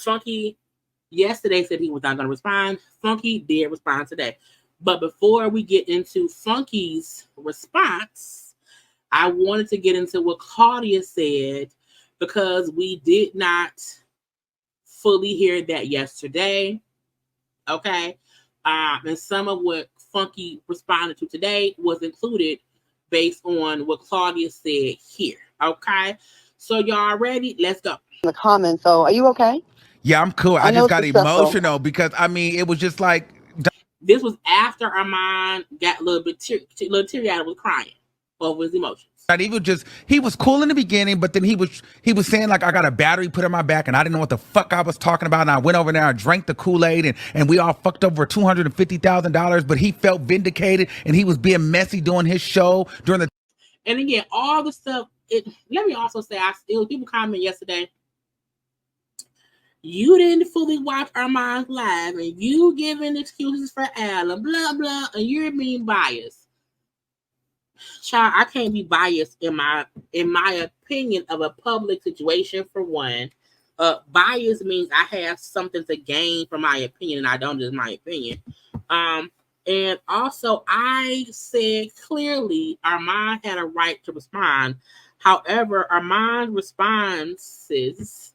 Funky yesterday said he was not going to respond. Funky did respond today. But before we get into Funky's response, I wanted to get into what Claudia said because we did not fully hear that yesterday. Okay. And some of what Funky responded to today was included based on what Claudia said here. Okay. So y'all ready? Let's go. The comments. So are you okay? Yeah, I'm cool. I just got emotional because I mean, it was just like this was after Armon got a little bit teary-eyed, was crying over his emotions. He was cool in the beginning, but then he was saying like, I got a battery put in my back and I didn't know what the fuck I was talking about. And I went over there, I drank the Kool-Aid and we all fucked over $250,000, but he felt vindicated and he was being messy doing his show during the. And again, all the stuff, let me also say, people comment yesterday, you didn't fully watch Armon's live and you giving excuses for Al and blah, blah, and you're being biased. Child, I can't be biased in my opinion of a public situation, for one. Bias means I have something to gain from my opinion and I don't just my opinion. And also, I said clearly Armon had a right to respond. However, Armon's responses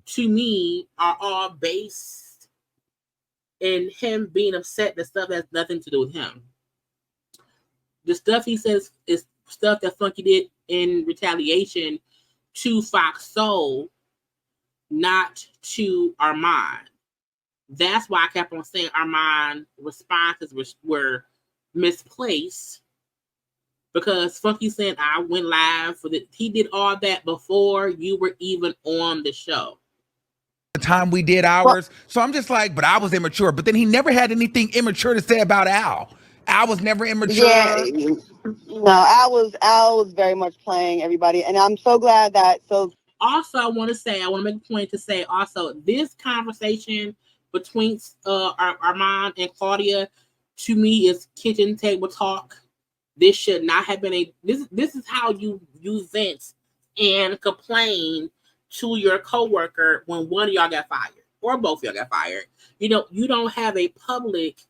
to me are all based in him being upset that stuff has nothing to do with him. The stuff he says is stuff that Funky did in retaliation to Fox Soul, not to Armon. That's why I kept on saying Armon's responses were misplaced, because Funky said I went live for the. He did all that before you were even on the show. The time we did ours. So I'm just like, but I was immature. But then he never had anything immature to say about Al. Al was never immature. Yeah, no, Al was very much playing everybody, and I'm so glad that. So also, I want to make a point to say also, this conversation between Armon and Claudia, to me, is kitchen table talk. This should not have been this is how you vent and complain to your coworker when one of y'all got fired or both of y'all got fired. You don't have a public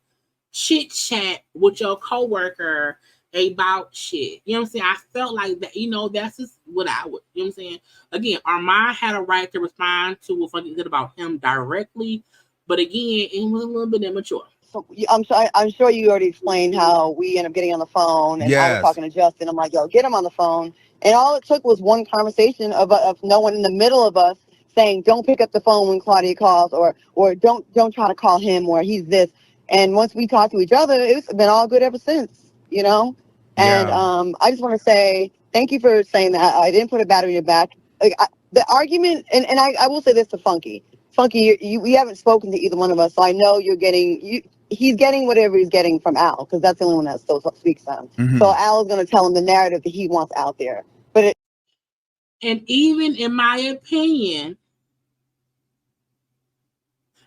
chit chat with your coworker about shit. You know what I'm saying? I felt like that, that's just what I would, you know what I'm saying? Again, Armon had a right to respond to what Funky said about him directly, but again, it was a little bit immature. So I'm sure you already explained how we ended up getting on the phone, and I was talking to Justin. I'm like, yo, get him on the phone. And all it took was one conversation of no one in the middle of us saying, don't pick up the phone when Claudia calls, or don't try to call him, or he's this. And once we talked to each other, it's been all good ever since, And I just want to say thank you for saying that. I didn't put a battery in your back. The argument, and I will say this to Funky. Funky, we haven't spoken to either one of us, so I know he's getting whatever he's getting from Al, because that's the only one that still speaks to him. Mm-hmm. So Al is going to tell him the narrative that he wants out there. And even in my opinion,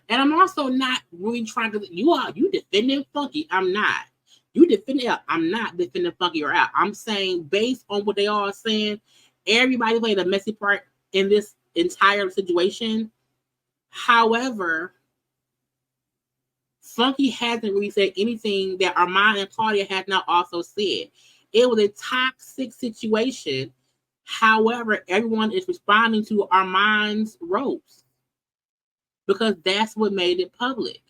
and I'm also not really trying to, you defending Funky. I'm not. I'm not defending Funky or Al. I'm saying based on what they all are saying, everybody played a messy part in this entire situation. However, Funky hasn't really said anything that Armon and Claudia had not also said. It was a toxic situation. However, everyone is responding to Armon's roast because that's what made it public.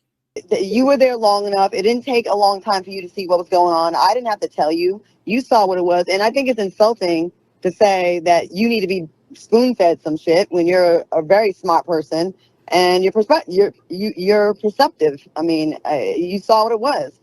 You were there long enough. It didn't take a long time for you to see what was going on. I didn't have to tell you. You saw what it was. And I think it's insulting to say that you need to be spoon-fed some shit when you're a very smart person and you're perceptive. I mean, you saw what it was.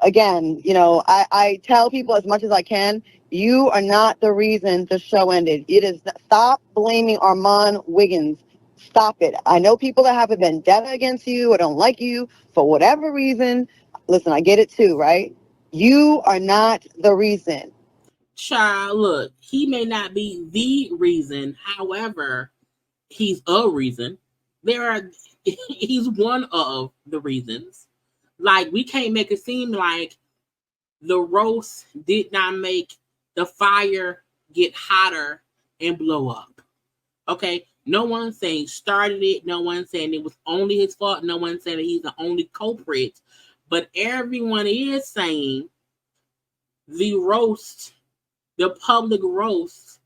Again, I tell people as much as I can, you are not the reason the show ended. It is stop blaming Armon Wiggins Stop it. I know people that have a vendetta against you or don't like you for whatever reason. Listen, I get it too, right? You are not the reason. Child, look, he may not be the reason. However, he's a reason. He's one of the reasons. Like, we can't make it seem like the roast did not make the fire get hotter and blow up. Okay? No one's saying started it. No one's saying it was only his fault. No one's saying that he's the only culprit. But everyone is saying the roast, the public roast,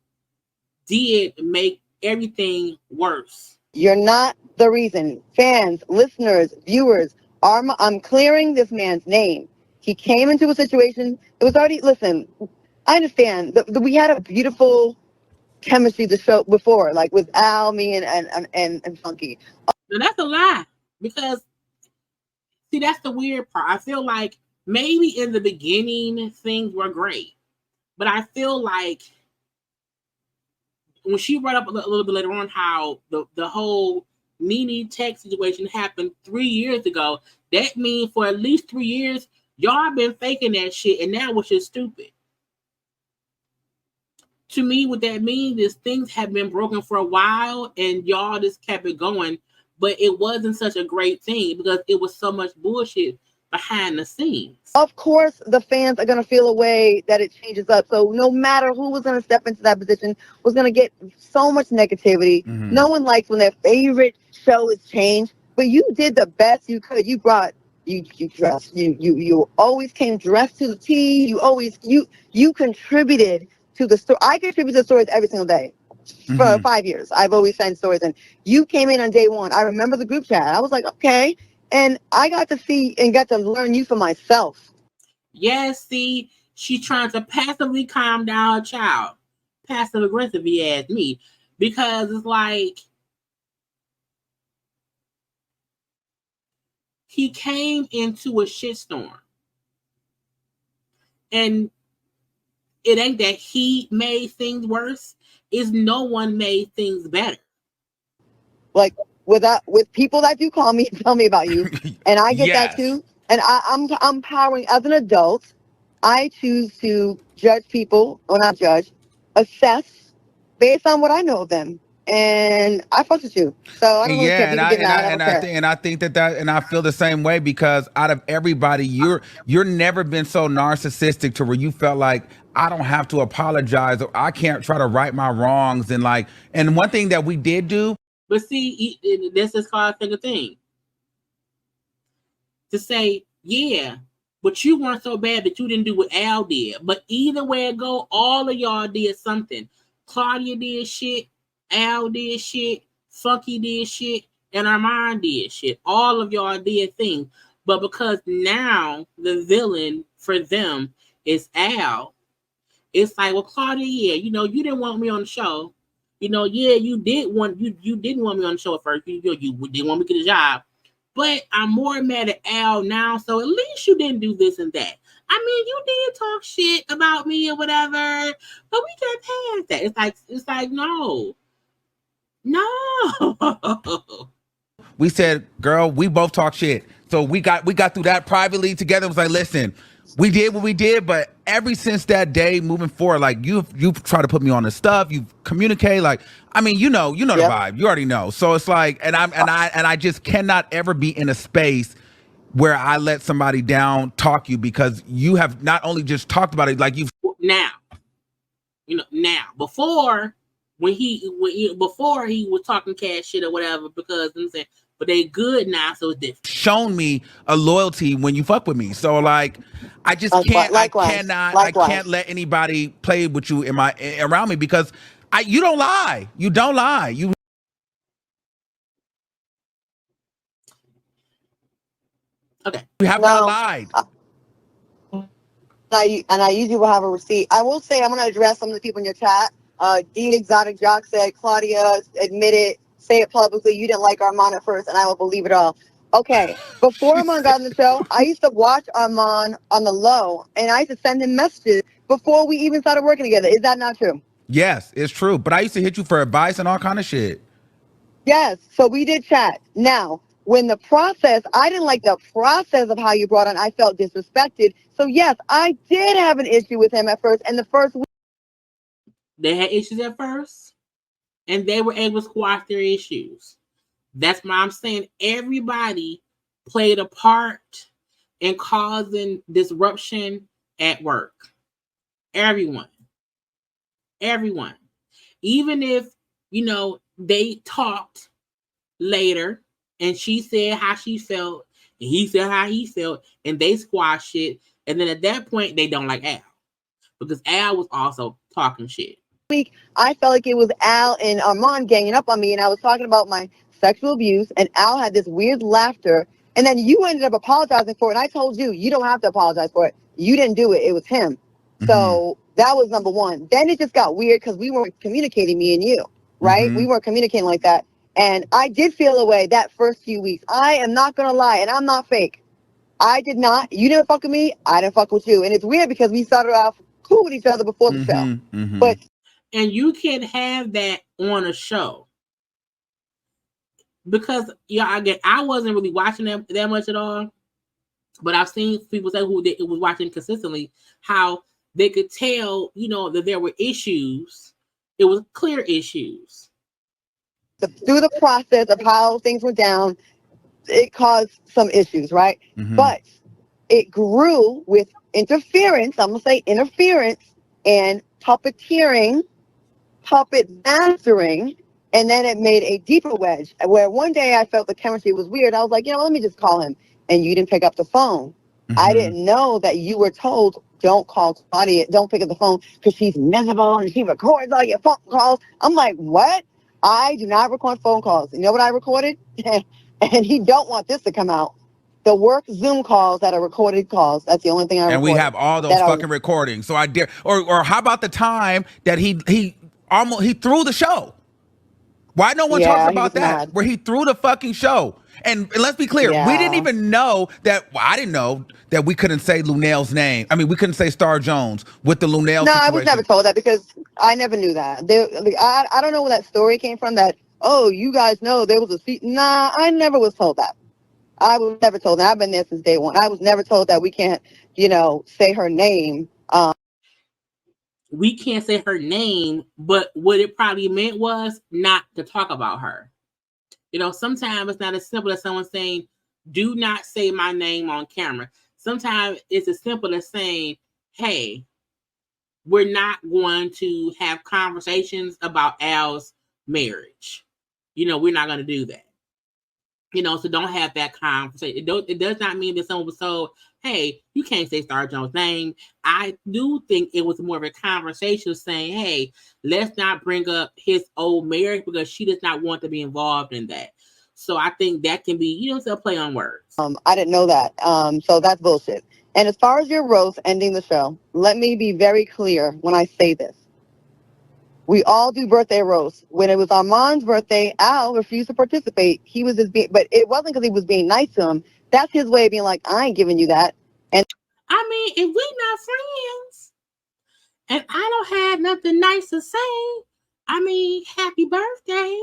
did make everything worse. You're not the reason. Fans, listeners, viewers, I'm clearing this man's name. He came into a situation. It was already, listen, I understand. We had a beautiful chemistry the show before, like with Al, me, and Funky. Now that's a lie. Because, see, that's the weird part. I feel like maybe in the beginning things were great. But I feel like when she brought up a little bit later on how the whole Nene Tech situation happened 3 years ago, that means for at least 3 years, y'all been faking that shit, and that was just stupid. To me, what that means is things have been broken for a while, and y'all just kept it going, but it wasn't such a great thing because it was so much bullshit behind the scenes. Of course, the fans are going to feel a way that it changes up. So no matter who was going to step into that position was going to get so much negativity. Mm-hmm. No one likes when their favorite show is changed, but you did the best you could. You brought, you dressed, you always came dressed to the T. You contributed to the story. I contribute to stories every single day. For mm-hmm. 5 years, I've always sent stories, and you came in on day one. I remember the group chat. I was like, okay. And I got to see and got to learn you for myself. Yes, see, she's trying to passively calm down a child. Passive aggressive, if you ask me. Because it's like, he came into a shitstorm. And it ain't that he made things worse. It's no one made things better. Like, with people that do call me, tell me about you, and I get yes. that too. And I'm powering as an adult. I choose to judge people, or not judge, assess based on what I know of them, and I fuck with you. So I don't really care if you get mad. I think that and I feel the same way because out of everybody, you're never been so narcissistic to where you felt like I don't have to apologize or I can't try to right my wrongs and one thing that we did do. But see, this is called a thing. To say, yeah, but you weren't so bad that you didn't do what Al did. But either way it go, all of y'all did something. Claudia did shit, Al did shit, Funky did shit, and Armon did shit. All of y'all did things. But because now the villain for them is Al, it's like, well, Claudia, yeah, you didn't want me on the show. You didn't want me on the show at first. You didn't want me to get a job. But I'm more mad at Al now, so at least you didn't do this and that. I mean, you did talk shit about me or whatever, but we got past that. It's like no. We said, girl, we both talk shit. So we got through that privately together. It was like, listen, we did what we did, but ever since that day moving forward, like you've tried to put me on the stuff, you've communicated, like, I mean, you know the vibe, you already know. So it's like, and I just cannot ever be in a space where I let somebody down talk you because you have not only just talked about it, like you've now, before he was talking cash shit or whatever, because I'm saying, but they good now, so it's different. Shown me a loyalty when you fuck with me. So like, I just can't, likewise. I can't let anybody play with you around me because you don't lie. You don't lie. You have not lied. I usually will have a receipt. I will say I'm going to address some of the people in your chat. D Exotic Jock said, Claudia admitted, say it publicly, you didn't like Armon at first, and I will believe it all. Okay, before Armon got on the show, I used to watch Armon on the low, and I used to send him messages before we even started working together. Is that not true? Yes, it's true. But I used to hit you for advice and all kind of shit. Yes, so we did chat. Now, when the process, I didn't like the process of how you brought on. I felt disrespected. So yes, I did have an issue with him at first. And the first week, they had issues at first, and they were able to squash their issues. That's why I'm saying everybody played a part in causing disruption at work. Everyone. Even if, they talked later and she said how she felt and he said how he felt and they squashed it. And then at that point, they don't like Al because Al was also talking shit. I felt like it was Al and Armon ganging up on me, and I was talking about my sexual abuse, and Al had this weird laughter, and then you ended up apologizing for it. And I told you, you don't have to apologize for it. You didn't do it. It was him. Mm-hmm. So that was number one. Then it just got weird because we weren't communicating, me and you, right? Mm-hmm. We weren't communicating like that. And I did feel a way that first few weeks. I am not going to lie, and I'm not fake. I did not. You didn't fuck with me. I didn't fuck with you. And it's weird because we started off cool with each other before the show. Mm-hmm. But and you can't have that on a show because I wasn't really watching them that much at all, but I've seen people say who it was watching consistently how they could tell, that there were issues. It was clear issues. Through the process of how things went down, it caused some issues, right? Mm-hmm. But it grew with interference. I'm gonna say interference and puppeteering. Puppet mastering, and then it made a deeper wedge where one day I felt the chemistry was weird. I was like, let me just call him. And you didn't pick up the phone. Mm-hmm. I didn't know that you were told, don't call Claudia, don't pick up the phone because she's miserable and she records all your phone calls. I'm like, what? I do not record phone calls. You know what I recorded? And he don't want this to come out. The work Zoom calls that are recorded calls. That's the only thing I recorded. And we have all those fucking recordings. So I dare, or how about the time that he threw the show? Why no one talks about that? Mad. Where he threw the fucking show. And let's be clear, we didn't even know that. Well, I didn't know that we couldn't say Lunel's name. I mean, we couldn't say Star Jones with the Lunel situation. I was never told that because I never knew that. I don't know where that story came from that, you guys know there was a seat. Nah, I never was told that. I was never told that. I've been there since day one. I was never told that we can't, say her name. We can't say her name, but what it probably meant was not to talk about her. Sometimes it's not as simple as someone saying, do not say my name on camera. Sometimes it's as simple as saying, hey, we're not going to have conversations about Al's marriage. We're not going to do that. So don't have that conversation. It does not mean that someone was told, hey, you can't say Star Jones' name. I do think it was more of a conversation saying, hey, let's not bring up his old marriage because she does not want to be involved in that. So I think that can be, a play on words. I didn't know that. So that's bullshit. And as far as your roast ending the show, let me be very clear when I say this. We all do birthday roasts. When it was Armand's birthday, Al refused to participate. He was but it wasn't because he was being nice to him. That's his way of being like, I ain't giving you that. And I mean, if we not friends and I don't have nothing nice to say, I mean, happy birthday.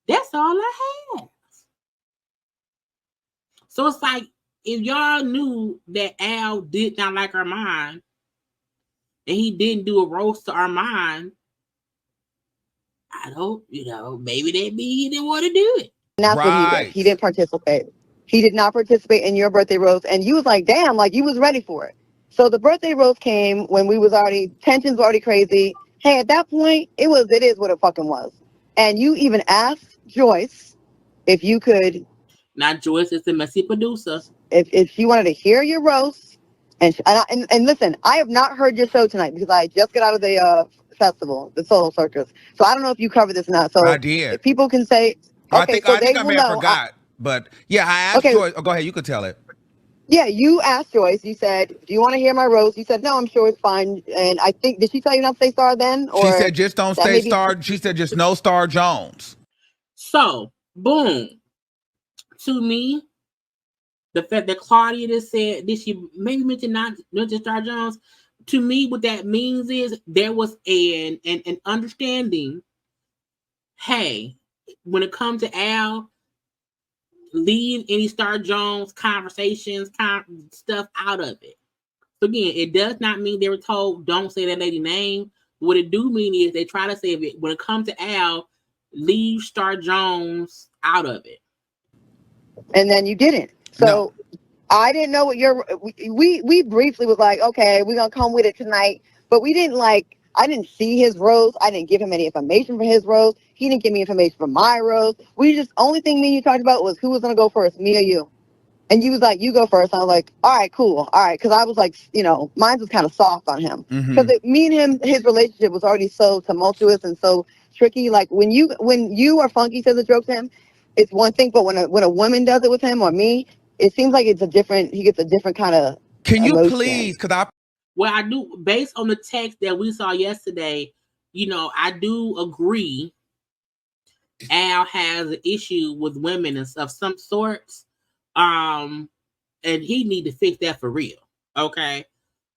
That's all I have. So it's like, if y'all knew that Al did not like Armand and he didn't do a roast to Armand, I don't, maybe that be he didn't want to do it. And that's what he did. He didn't participate. He did not participate in your birthday roast. And you was like, damn, like you was ready for it. So the birthday roast came when tensions were already crazy. Hey, at that point, it is what it fucking was. And you even asked Joyce if you could. Not Joyce, it's the messy producer. If she wanted to hear your roast. And listen, I have not heard your show tonight because I just got out of the festival, the Soul Circus. So I don't know if you covered this or not. So I did. If people can say, okay, I think I may have forgot. But yeah, I asked Joyce. Oh, go ahead, you could tell it. Yeah, you asked Joyce. You said, do you want to hear my roast? You said, no, I'm sure it's fine. And I think, did she tell you not to say Star then? Or she said, just don't say Star. She said, just no Star Jones. So, boom. To me, the fact that Claudia just said, did she maybe mention not just Star Jones? To me, what that means is there was an understanding. Hey, when it comes to Al, leave any Star Jones conversations, stuff out of it. So again, it does not mean they were told don't say that lady name. What it do mean is they try to say it. When it comes to Al, leave Star Jones out of it. And then you didn't. So no. I didn't know what we briefly was like, okay, we're gonna come with it tonight, but we didn't like. I didn't see his rose. I didn't give him any information for his rose. He didn't give me information for my rose. We just only thing me and you talked about was who was gonna go first, me or you. And you was like, you go first. I was like, all right, cool. All right. Because I was like, mine was kind of soft on him. Because me and him, his relationship was already so tumultuous and so tricky. Like when you or Funky says a joke to him, it's one thing. But when a woman does it with him or me, it seems like he gets a different kind of Can you emotion. please? Well, I do, based on the text that we saw yesterday, I do agree Al has an issue with women of some sorts. And he need to fix that for real. Okay.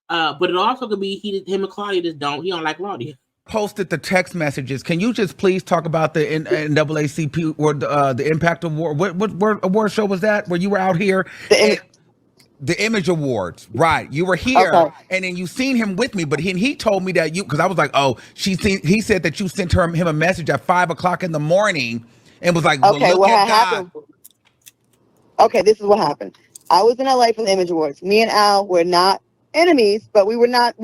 But it also could be him and Claudia he don't like Claudia. Posted the text messages. Can you just please talk about the NAACP or the Impact Award? What award show was that where you were out here? The Image Awards, right? You were here, okay. And then you seen him with me, but he told me that because I was like, oh, he said that you sent him a message at 5:00 in the morning and was like, well, okay, look at happened? Okay, this is what happened. I was in LA for the Image Awards. Me and Al were not enemies, but we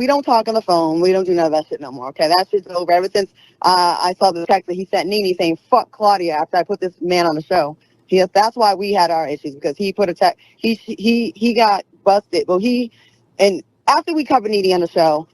don't talk on the phone. We don't do none of that shit no more. Okay, that shit's over. Ever since I saw the text that he sent Nene saying fuck Claudia after I put this man on the show. That's why we had our issues, because he put a text. He got busted. Well, and after we covered Nene on the show,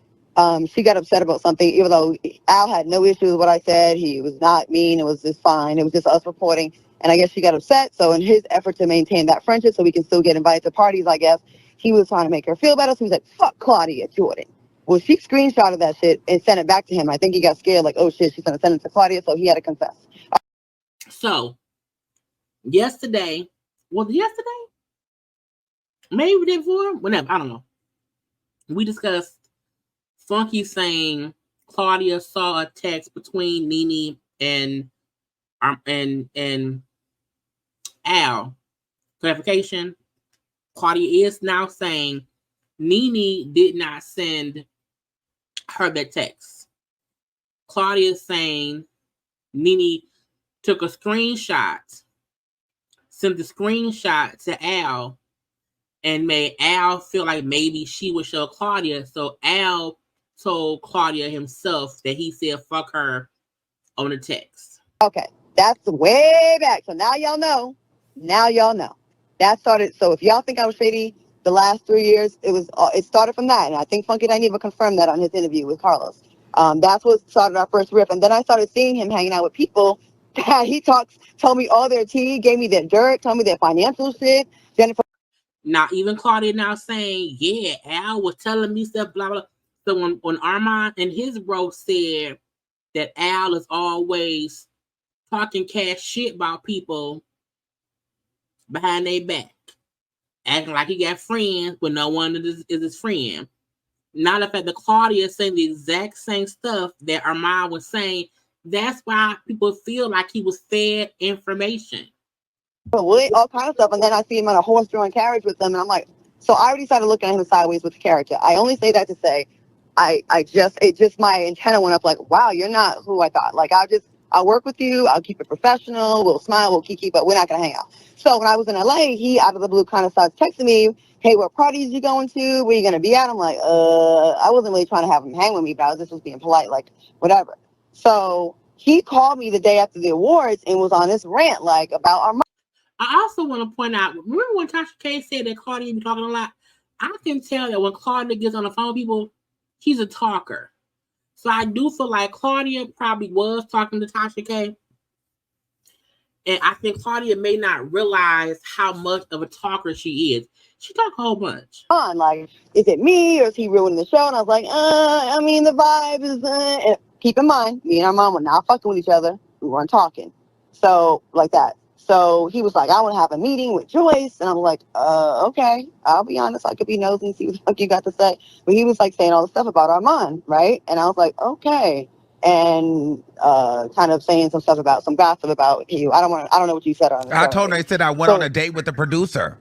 she got upset about something, even though Al had no issue with what I said. He was not mean. It was just fine. It was just us reporting. And I guess she got upset. So in his effort to maintain that friendship so we can still get invited to parties, I guess, he was trying to make her feel better. So he was like, fuck Claudia Jordan. Well, she screenshotted that shit and sent it back to him. I think he got scared, like, oh shit, she's going to send it to Claudia. So he had to confess. So yesterday, maybe the day before, whenever, I don't know. We discussed Funky saying Claudia saw a text between Nene and Al. Clarification: Claudia is now saying Nene did not send her that text. Claudia is saying Nene took a screenshot, sent the screenshot to Al, and made Al feel like maybe she would show Claudia. So Al told Claudia himself that he said fuck her on the text. Okay, that's way back. So now y'all know. That started. So if y'all think I was shady the last 3 years, it started from that. And I think Funky didn't even confirm that on his interview with Carlos. That's what started our first riff. And then I started seeing him hanging out with people that he told me all their tea, gave me their dirt, told me their financial shit. Jennifer. Now, even Claudia now saying, yeah, Al was telling me stuff, blah, blah. So when Armon and his bro said that Al is always talking cash shit about people behind their back, acting like he got friends, but no one is his friend. Now the fact that Claudia is saying the exact same stuff that Armon was saying, that's why people feel like he was fed information. All kind of stuff, and then I see him on a horse-drawn carriage with them, and I'm like, so I already started looking at him sideways with the character. I only say that to say, my antenna went up like, wow, you're not who I thought. Like, I'll work with you, I'll keep it professional, we'll smile, we'll kiki, but we're not gonna hang out. So when I was in LA, he out of the blue kind of starts texting me, hey, what parties you going to? Where you gonna be at? I'm like, I wasn't really trying to have him hang with me, but I was just being polite, like, whatever. So he called me the day after the awards and was on this rant, like, about our. I also want to point out, remember when Tasha K said that Claudia be talking a lot? I can tell that when Claudia gets on the phone with people, he's a talker. So I do feel like Claudia probably was talking to Tasha K. And I think Claudia may not realize how much of a talker she is. She talk a whole bunch. Like, is it me or is he ruining the show? And I was like, I mean, the vibe is, and keep in mind, me and our mom were not fucking with each other. We weren't talking. So, like that. So he was like, I want to have a meeting with Joyce. And I'm like, okay, I'll be honest. I could be nosy and see what the fuck you got to say. But he was like saying all the stuff about Armon, right? And I was like, okay. and kind of saying some stuff about some gossip about you. I don't know what you said on the show. I told her, I said I went on a date with the producer.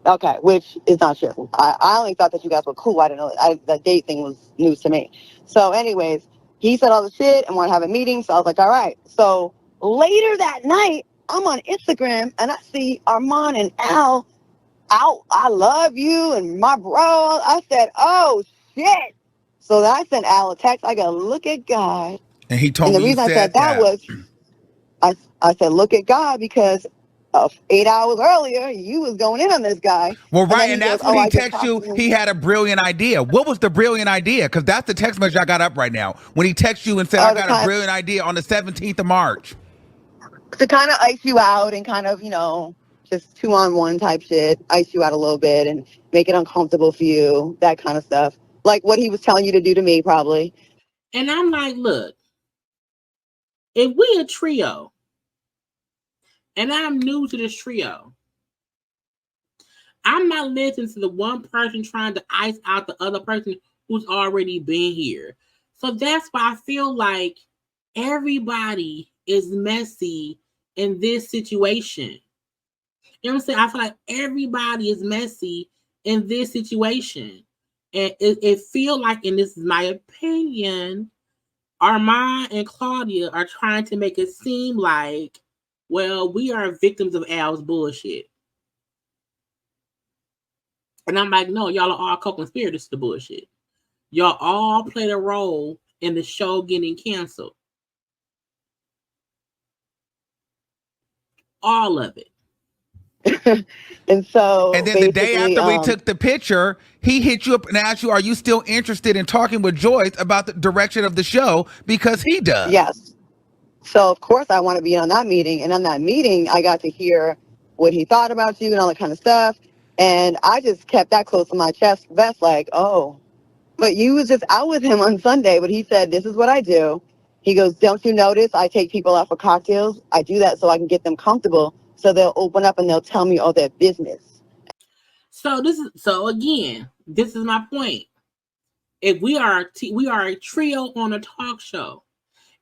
Okay, which is not true. I only thought that you guys were cool. I didn't know that date thing was news to me. So anyways, he said all the shit and want to have a meeting. So I was like, all right. So later that night, I'm on Instagram and I see Armon and Al out. I love you and my bro. I said, oh shit. So then I sent Al a text. I go, look at God. And he told And the me reason I said that was, I said, look at God, because 8 hours earlier, you was going in on this guy. Well, right, and that's when he texted you, he had a brilliant idea. What was the brilliant idea? Because that's the text message I got up right now. When he texted you and said, I got a brilliant idea on the 17th of March. To kind of ice you out and kind of, just 2-on-1 type shit, ice you out a little bit and make it uncomfortable for you, that kind of stuff. Like what he was telling you to do to me, probably. And I'm like, look, if we a trio, and I'm new to this trio, I'm not listening to the one person trying to ice out the other person who's already been here. So that's why I feel like everybody is messy in this situation. You know what I'm saying? I feel like everybody is messy in this situation. And it feels like, and this is my opinion, Armon and Claudia are trying to make it seem like, well, we are victims of Al's bullshit. And I'm like, no, y'all are all co-conspirators to the bullshit. Y'all all played a role in the show getting canceled. All of it. And then the day after we took the picture, he hit you up and asked you, are you still interested in talking with Joyce about the direction of the show? Because he does. Yes. So, of course, I want to be on that meeting. And on that meeting, I got to hear what he thought about you and all that kind of stuff. And I just kept that close to my chest vest, like, oh. But you was just out with him on Sunday, but he said, this is what I do. He goes, don't you notice I take people out for cocktails? I do that so I can get them comfortable, so they'll open up and they'll tell me all their business. So again, this is my point. If we are a trio on a talk show,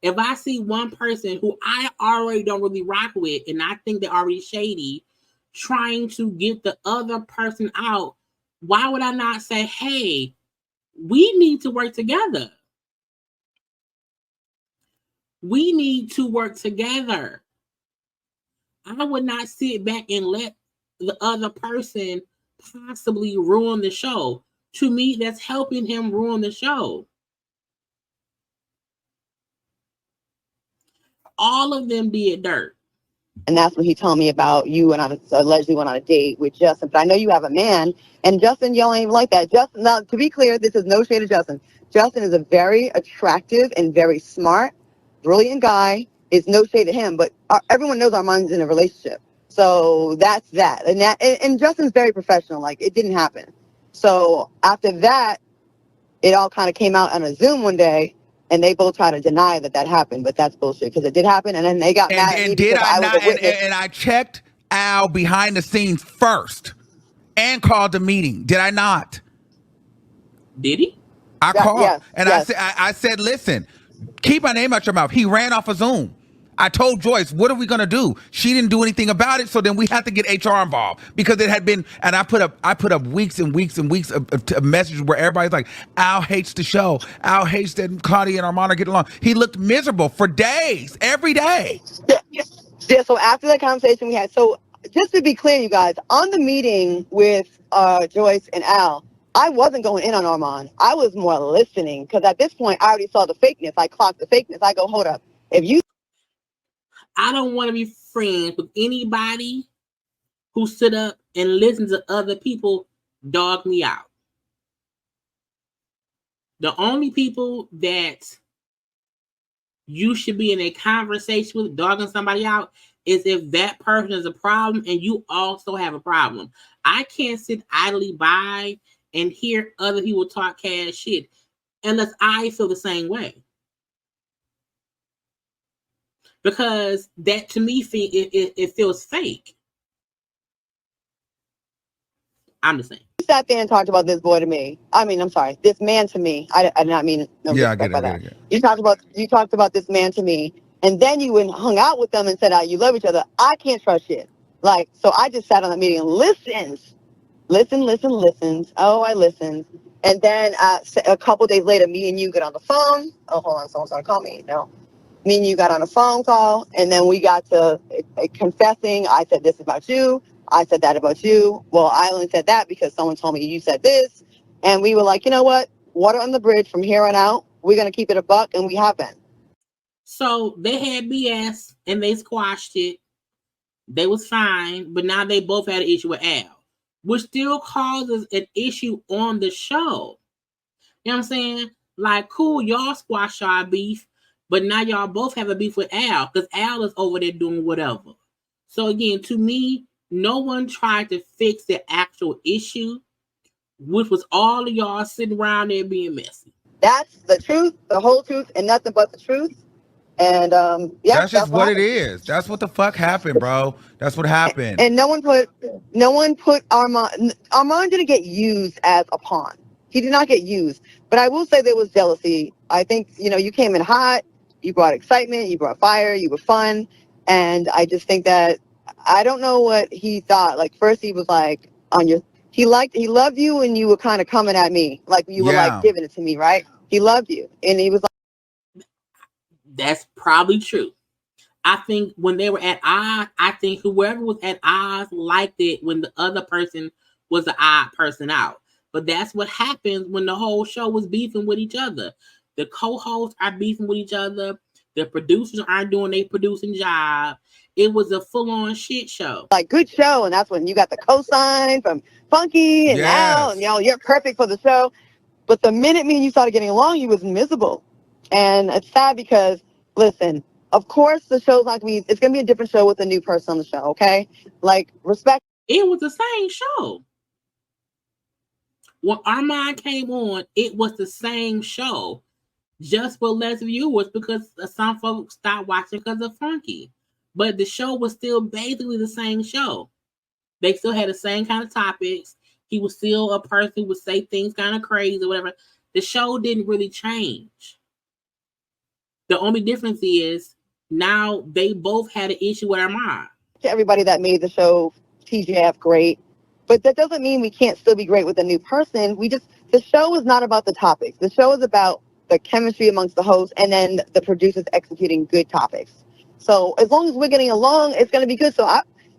if I see one person who I already don't really rock with and I think they're already shady, trying to get the other person out, why would I not say, hey, we need to work together? We need to work together. I would not sit back and let the other person possibly ruin the show. To me, that's helping him ruin the show. All of them did dirt. And that's when he told me about you, and I allegedly went on a date with Justin. But I know you have a man, and Justin, y'all ain't even like that. Justin, now, to be clear, this is no shade to Justin. Justin is a very attractive and very smart, brilliant guy. It's no shade to him, but everyone knows Armand's in a relationship. So that's that. And Justin's very professional. Like, it didn't happen. So after that, it all kind of came out on a Zoom one day. And they both try to deny that happened, but that's bullshit because it did happen. And then they got mad at me because I was a witness. And I checked Al behind the scenes first and called the meeting. Did I not? Did he? I called yes. I said, listen, keep my name out your mouth. He ran off of Zoom. I told Joyce, what are we gonna do? She didn't do anything about it, so then we had to get HR involved because it had been. And I put up weeks and weeks and weeks of messages where everybody's like, Al hates the show. Al hates that Claudia and Armon are getting along. He looked miserable for days, every day. Yeah. So after that conversation we had, so just to be clear, you guys, on the meeting with Joyce and Al, I wasn't going in on Armon. I was more listening because at this point I already saw the fakeness. I clocked the fakeness. I go, hold up, if you. I don't want to be friends with anybody who sit up and listen to other people dog me out. The only people that you should be in a conversation with dogging somebody out is if that person is a problem and you also have a problem. I can't sit idly by and hear other people talk cash shit unless I feel the same way. Because that, to me, it feels fake. I'm just saying. sat there and talked about this boy to me. I mean, I'm sorry, this man to me. I did not mean no disrespect by that. You talked about this man to me, and then you went and hung out with them and said, you love each other. I can't trust shit. Like, so I just sat on that meeting and listened. Oh, I listened. And then a couple days later, me and you get on the phone. Oh, hold on, someone's gonna call me. No. Me and you got on a phone call, and then we got to confessing. I said this about you. I said that about you. Well, I only said that because someone told me you said this. And we were like, you know what? Water on the bridge from here on out. We're going to keep it a buck, and we have been. So they had BS, and they squashed it. They was fine, but now they both had an issue with Al, which still causes an issue on the show. You know what I'm saying? Like, cool, y'all squash our beef, but now y'all both have a beef with Al because Al is over there doing whatever. So again, to me, no one tried to fix the actual issue, which was all of y'all sitting around there being messy. That's the truth, the whole truth, and nothing but the truth. And yeah, that's just what it is. That's what the fuck happened, bro. That's what happened. And no one put Armon. Armon didn't get used as a pawn. He did not get used. But I will say there was jealousy. I think, you came in hot, you brought excitement, you brought fire, you were fun. And I just think that, I don't know what he thought. Like, first he was like, he loved you, and you were kind of coming at me. Like, you were like giving it to me, right? He loved you. And he was like. That's probably true. I think when they were at odds, I think whoever was at odds liked it when the other person was the odd person out. But that's what happens when the whole show was beefing with each other. The co-hosts are beefing with each other. The producers aren't doing their producing job. It was a full-on shit show. Like, good show, and that's when you got the cosign from Funky and Al, and you're perfect for the show. But the minute me and you started getting along, you was miserable. And it's sad because, listen, of course the show's not going to be, it's going to be a different show with a new person on the show, okay? Like, respect. It was the same show. When Armon came on, it was the same show. Just for less viewers because some folks stopped watching because of Funky. But the show was still basically the same show. They still had the same kind of topics. He was still a person who would say things kind of crazy or whatever. The show didn't really change. The only difference is now they both had an issue with Armon. To everybody that made the show TGF great. But that doesn't mean we can't still be great with a new person. The show is not about the topics. The show is about the chemistry amongst the hosts and then the producers executing good topics. So as long as we're getting along, it's going to be good. So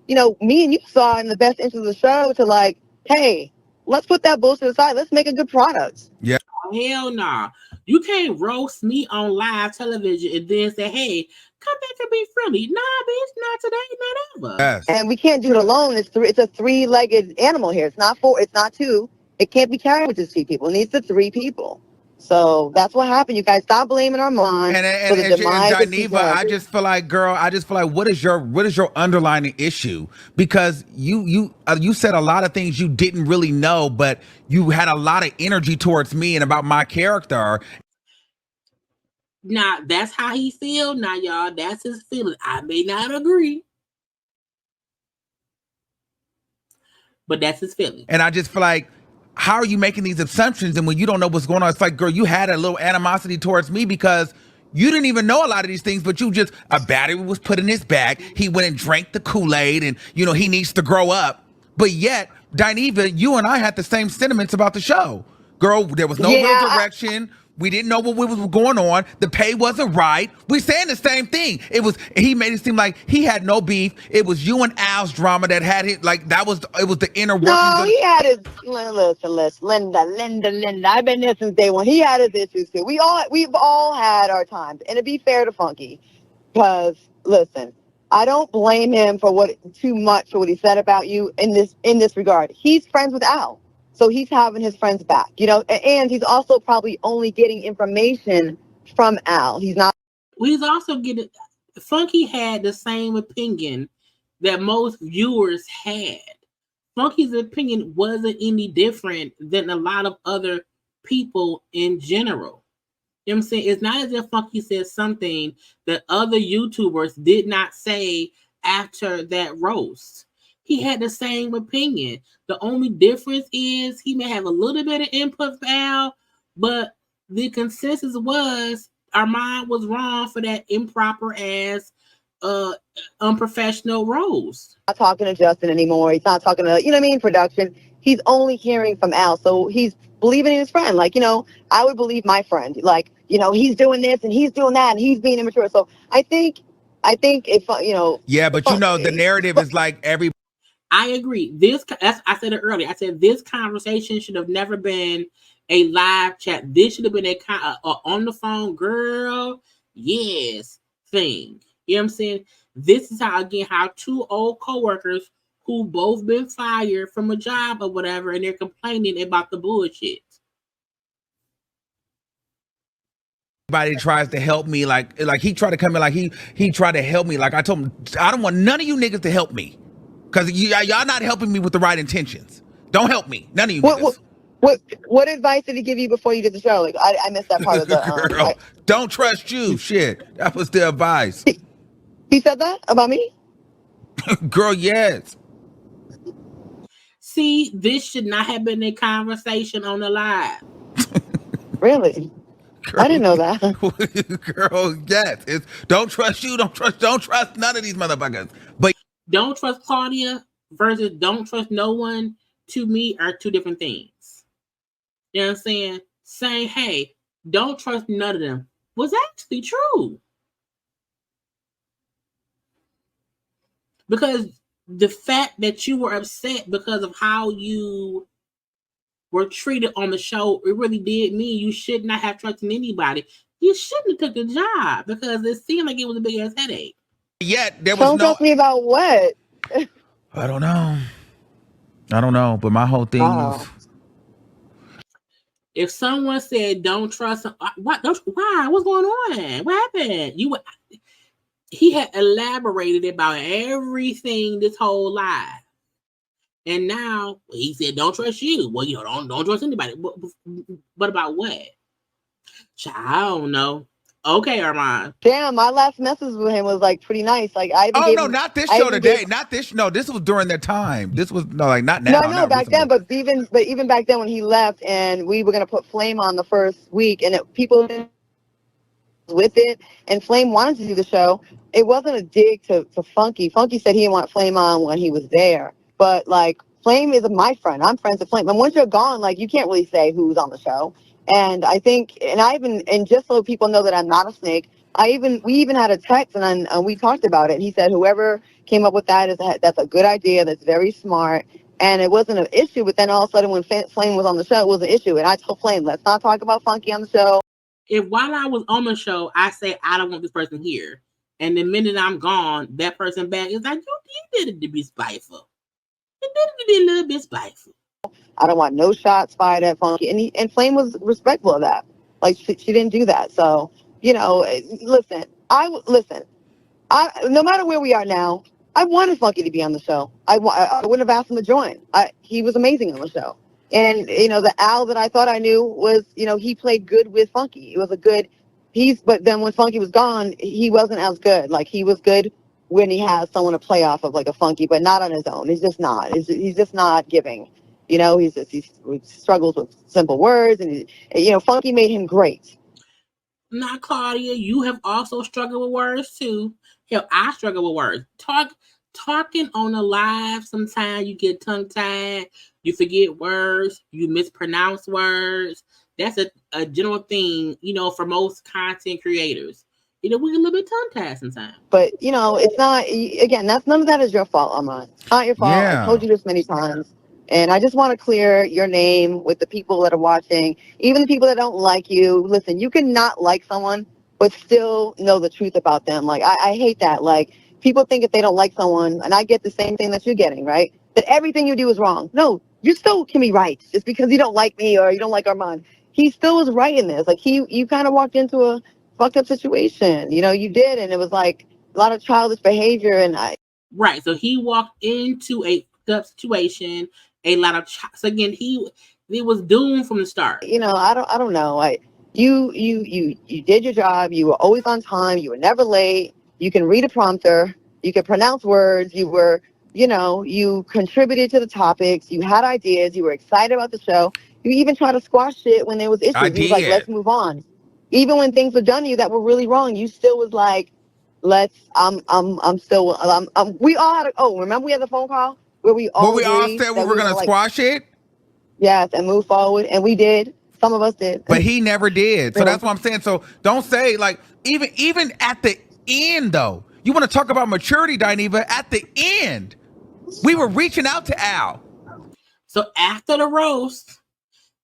me and you saw in the best interest of the show to like, hey, let's put that bullshit aside. Let's make a good product. Yeah. Hell nah. You can't roast me on live television and then say, hey, come back and be friendly. Nah, bitch, not today, not ever. Yes. And we can't do it alone. It's a three-legged animal here. It's not four. It's not two. It can't be carried with just two people. It needs the three people. So that's what happened. You guys stop blaming Armon for the demise of Geneva, I just feel like, girl, what is your underlying issue? Because you said a lot of things you didn't really know, but you had a lot of energy towards me and about my character. Now, that's how he feels. Now, y'all, that's his feeling. I may not agree, but that's his feeling. And I just feel like, how are you making these assumptions? And when you don't know what's going on, it's like, girl, you had a little animosity towards me because you didn't even know a lot of these things, but a battery was put in his bag. He went and drank the Kool-Aid and, he needs to grow up. But yet, Dineva, you and I had the same sentiments about the show. Girl, there was no real direction. We didn't know what was going on. The pay wasn't right. We're saying the same thing. He made it seem like he had no beef. It was you and Al's drama that had it. Like it was the inner workings. No, he had his, listen, Linda. I've been there since day one. He had his issues too. We've all had our times. And to be fair to Funky, because listen, I don't blame him for too much for what he said about you in this regard. He's friends with Al. So he's having his friends back, and he's also probably only getting information from Al. He's also getting, Funky had the same opinion that most viewers had. Funky's opinion wasn't any different than a lot of other people in general. You know what I'm saying? It's not as if Funky said something that other YouTubers did not say after that roast. he had the same opinion. The only difference is he may have a little bit of input for Al, but the consensus was Armon was wrong for that improper ass unprofessional roles. Not talking to Justin anymore. He's not talking to, you know what I mean, production. He's only hearing from Al. So he's believing in his friend. Like, you know, I would believe my friend. Like, you know, he's doing this and he's doing that and he's being immature. So I think if, you know. Yeah, but you know, the narrative is like every. I agree. I said it earlier. I said this conversation should have never been a live chat. This should have been a on the phone, girl, yes thing. You know what I'm saying? This is how two old coworkers who both been fired from a job or whatever, and they're complaining about the bullshit. Everybody tries to help me, like he tried to come in, like he tried to help me. Like I told him, I don't want none of you niggas to help me, because y'all not helping me with the right intentions. Don't help me, none of you niggas. What advice did he give you before you did the show? Like I missed that part of the. Girl, don't trust you. Shit, that was the advice. He said that about me? Girl, yes. See, this should not have been a conversation on the live. Really? Girl, I didn't know that. Girl, yes. It's don't trust you. Don't trust none of these motherfuckers. But don't trust Claudia versus don't trust no one, to me, are two different things. You know what I'm saying? Saying, hey, don't trust none of them was actually true. Because the fact that you were upset because of how you were treated on the show, it really did mean you should not have trusted anybody. You shouldn't have took the job because it seemed like it was a big ass headache. Yet there was don't trust me about what? I don't know, but my whole thing is, if someone said don't trust him, why? What's going on? What happened? He had elaborated about everything this whole life. And now he said, don't trust you. Well, you know, don't trust anybody. But about what? I don't know. Okay, Armon. Damn, my last message with him was like pretty nice. Like not this show today. Not this. No, this was during their time. This was not now. No, back then. But even back then when he left and we were gonna put Flame on the first week and people with it and Flame wanted to do the show. It wasn't a dig to Funky. Funky said he didn't want Flame on when he was there. But like Flame is my friend. I'm friends with Flame. And once you're gone, like you can't really say who's on the show. And I think, and just so people know that I'm not a snake, we even had a text and we talked about it. And he said whoever came up with that's a good idea. That's very smart. And it wasn't an issue. But then all of a sudden when Flame was on the show, it was an issue. And I told Flame, let's not talk about Funky on the show. If while I was on the show, I say I don't want this person here, and the minute I'm gone, that person back is like, you did it to be spiteful. You did it to be a little bit spiteful. I don't want no shots fired at Funky. And Flame was respectful of that. Like, she didn't do that. So, you know, listen, no matter where we are now, I wanted Funky to be on the show. I wouldn't have asked him to join. He was amazing on the show. And, you know, the Al that I thought I knew was, you know, he played good with Funky. It was a good piece. But then when Funky was gone, he wasn't as good. Like, he was good when he has someone to play off of, like a Funky, but not on his own. He's just not. He's just not giving. You know, he struggles with simple words. And, you know, Funky made him great. Now, Claudia, you have also struggled with words, too. Hell, I struggle with words. Talking on a live, sometimes you get tongue-tied. You forget words. You mispronounce words. That's a general thing, you know, for most content creators. You know, we get a little bit tongue-tied sometimes. But, you know, it's not, again, none of that is your fault, Armon. It's not your fault. Yeah. I told you this many times. And I just want to clear your name with the people that are watching, even the people that don't like you. Listen, you can not like someone, but still know the truth about them. Like, I hate that. Like, people think if they don't like someone, and I get the same thing that you're getting, right? That everything you do is wrong. No, you still can be right. Just because you don't like me or you don't like Armon. He still was right in this. Like, you kind of walked into a fucked up situation. You know, you did, and it was like a lot of childish behavior. Right, so he walked into a fucked up situation, a lot of so again, he was doomed from the start. You know, I don't know. You did your job. You were always on time. You were never late. You can read a prompter. You can pronounce words. You were you know, you contributed to the topics, you had ideas, you were excited about the show. You even tried to squash shit when there was issues. I You was like, let's did. move on. Even when things were done to you that were really wrong, you still was like, we all had remember we had the phone call where we Well, all we all agreed said we that were we were gonna gonna like, squash it, yes, and move forward, and we did. Some of us did. but he never did. So You know, that's what I'm saying. So don't say like even at the end though. You want to talk about maturity, Dineva? At the end, we were reaching out to Al. So after the roast,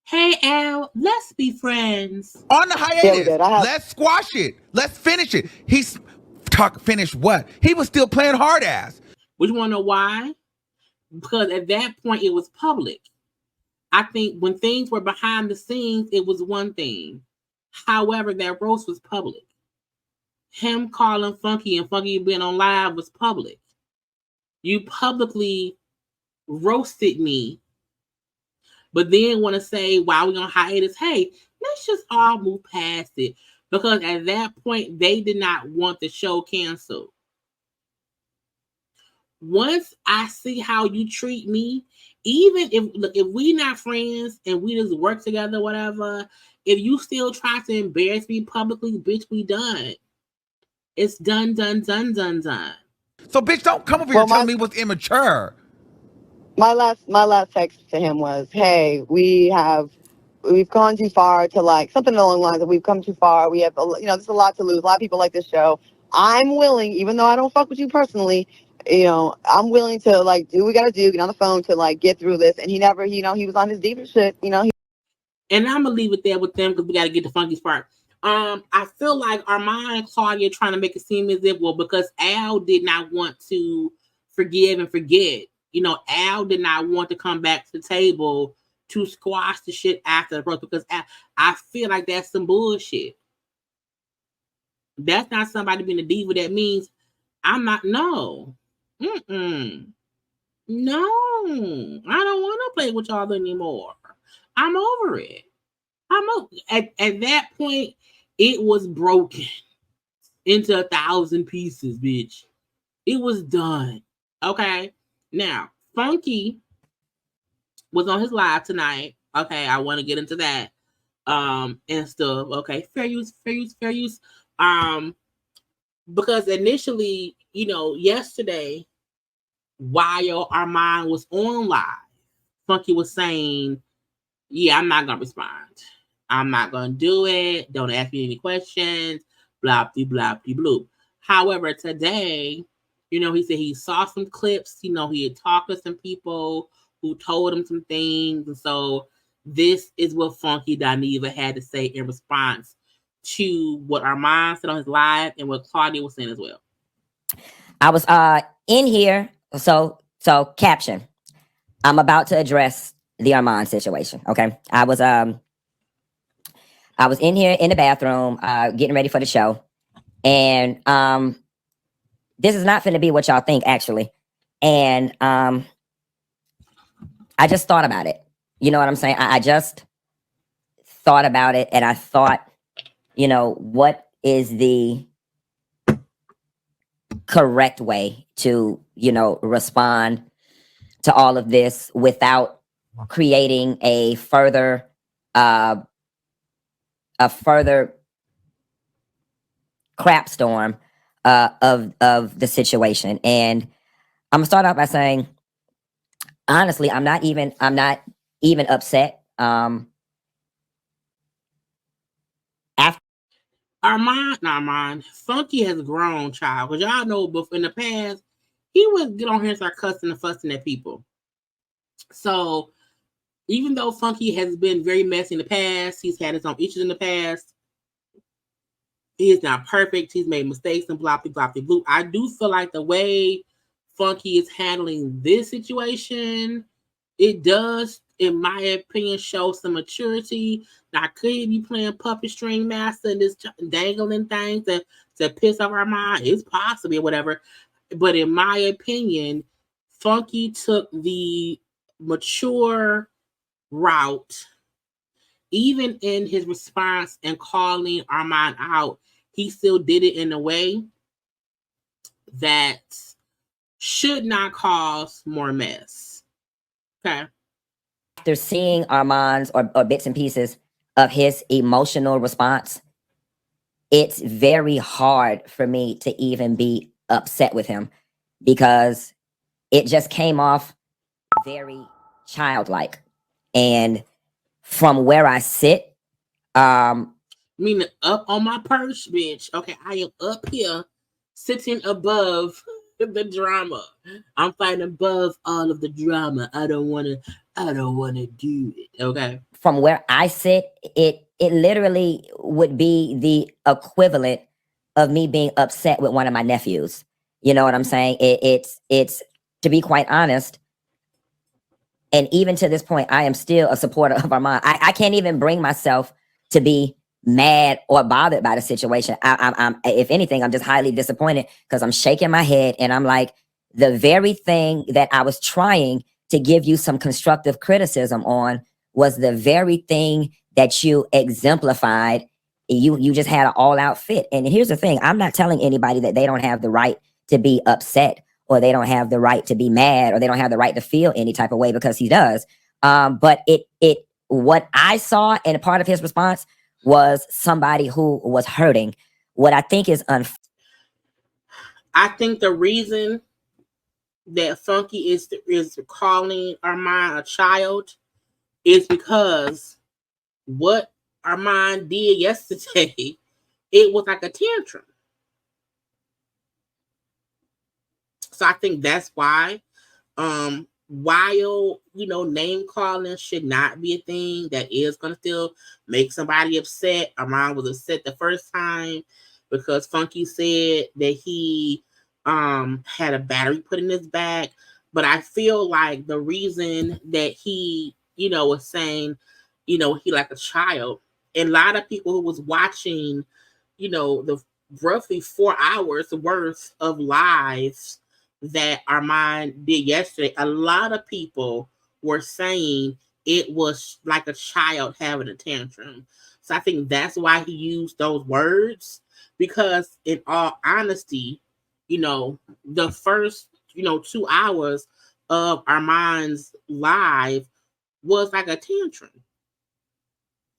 hey Al, let's be friends. On the yeah, we hiatus. did. Let's squash it. Let's finish it. Finish what? He was still playing hard ass. Would you want to know why? Because at that point it was public. I think when things were behind the scenes, it was one thing. However, that roast was public. Him calling Funky and Funky being on live was public. You publicly roasted me, but then want to say, while we're on hiatus, hey, let's just all move past it. Because at that point, they did not want the show canceled. Once I see how you treat me, even if we not friends and we just work together, whatever, if you still try to embarrass me publicly, bitch, we done. It's done. So bitch, don't come over here telling me what's immature. My last text to him was, hey, we've gone too far to like something along the lines of we've come too far. We have, there's a lot to lose. A lot of people like this show. I'm willing, even though I don't fuck with you personally, I'm willing to like do what we gotta do, get on the phone to like get through this. And he never, he was on his diva shit, And I'm gonna leave it there with them because we gotta get the funky part. I feel like Armon and Claudia trying to make it seem as if, well, because Al did not want to forgive and forget. Al did not want to come back to the table to squash the shit after the roast because I feel like that's some bullshit. That's not somebody being a diva. That means I'm not. No. No. I don't want to play with y'all anymore. I'm over it. At that point, it was broken into 1,000 pieces, bitch. It was done. Okay. Now, Funky was on his live tonight. Okay, I want to get into that. And stuff. Okay, fair use. Because initially, yesterday, while Armon was on live, Funky was saying, yeah, I'm not gonna respond. I'm not gonna do it. Don't ask me any questions. Blah blah blah blah blah. However, today, he said he saw some clips. He had talked to some people who told him some things, and so this is what Funky Dineva had to say in response to what Armon said on his live and what Claudia was saying as well. I was in here, so caption. I'm about to address the Armon situation. Okay, I was in here in the bathroom, getting ready for the show, and this is not finna be what y'all think, actually. And I just thought about it. You know what I'm saying? I just thought about it, and I thought, what is the correct way to, respond to all of this without creating a further crap storm of the situation. And I'm gonna start out by saying, honestly, I'm not even upset. After Armon, Funky has grown, child. Because y'all know, before in the past, he would get on here and start cussing and fussing at people. So even though Funky has been very messy in the past, he's had his own issues in the past. He is not perfect. He's made mistakes and blah, blah, blah, blah. I do feel like the way Funky is handling this situation, it does, in my opinion, show some maturity. Now, could he be playing puppet string master and just dangling things to piss off Armon? It's possible or whatever. But in my opinion, Funky took the mature route. Even in his response and calling Armon out, he still did it in a way that should not cause more mess. Okay. After seeing Armand's or bits and pieces of his emotional response, it's very hard for me to even be upset with him because it just came off very childlike. And from where I sit, meaning up on my perch, bitch. Okay, I am up here sitting above the drama. I'm fighting above all of the drama. I don't wanna do it. Okay. From where I sit, it literally would be the equivalent of me being upset with one of my nephews. You know what I'm saying? It's to be quite honest, and even to this point, I am still a supporter of Armon. I can't even bring myself to be mad or bothered by the situation. I'm if anything, I'm just highly disappointed because I'm shaking my head and I'm like, the very thing that I was trying to give you some constructive criticism on was the very thing that you exemplified. You just had an all-out fit. And here's the thing, I'm not telling anybody that they don't have the right to be upset or they don't have the right to be mad or they don't have the right to feel any type of way, because he does. But what I saw and part of his response was somebody who was hurting. What I think is I think the reason that Funky is calling Armon a child is because what Armon did yesterday, it was like a tantrum. So I think that's why, while, name calling should not be a thing that is going to still make somebody upset. Armon was upset the first time because Funky said that he had a battery put in his back. But I feel like the reason that he, was saying, he like a child, and a lot of people who was watching, the roughly 4 hours worth of lives that Armon did yesterday, a lot of people were saying it was like a child having a tantrum. So I think that's why he used those words, because in all honesty, the first, 2 hours of Armon's live was like a tantrum.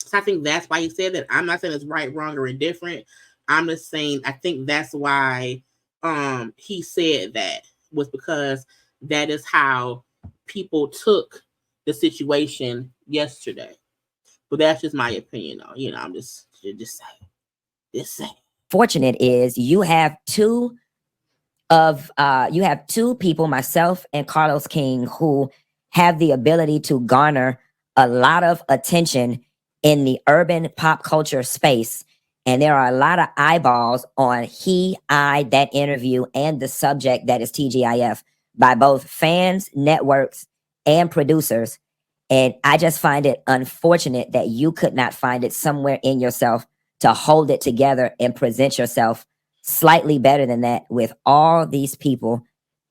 So I think that's why he said that. I'm not saying it's right, wrong, or indifferent. I'm just saying I think that's why he said that, was because that is how people took the situation yesterday. But that's just my opinion, though. I'm just saying. Fortunate is you have two people, myself and Carlos King, who have the ability to garner a lot of attention in the urban pop culture space. And there are a lot of eyeballs on that interview and the subject that is TGIF by both fans, networks, and producers. And I just find it unfortunate that you could not find it somewhere in yourself to hold it together and present yourself slightly better than that with all these people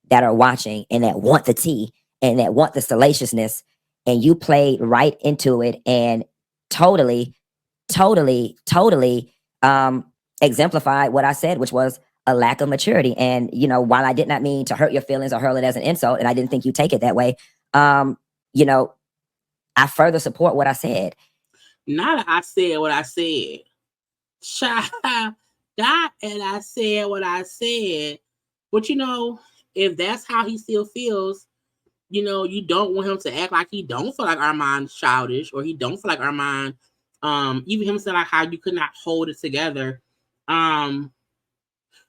that are watching and that want the tea and that want the salaciousness. And you played right into it and totally exemplified what I said, which was a lack of maturity. And, while I did not mean to hurt your feelings or hurl it as an insult, and I didn't think you take it that way, I further support what I said. Not I said what I said. That and I said what I said. But, if that's how he still feels, you don't want him to act like he don't feel like Armon's childish, or he don't feel like Armon, even him saying like how you could not hold it together.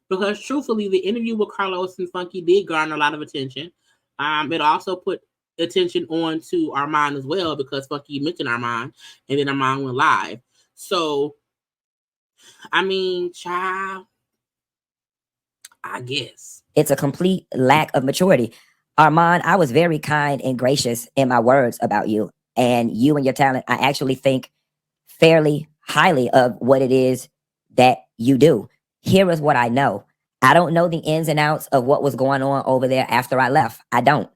Because truthfully, the interview with Carlos and Funky did garner a lot of attention. It also put attention on to Armon as well, because Funky mentioned Armon, and then Armon went live. So, I mean, child, I guess. It's a complete lack of maturity. Armon, I was very kind and gracious in my words about you and your talent. I actually think fairly highly of what it is that you do. Here is what I know. I don't know the ins and outs of what was going on over there after I left. I don't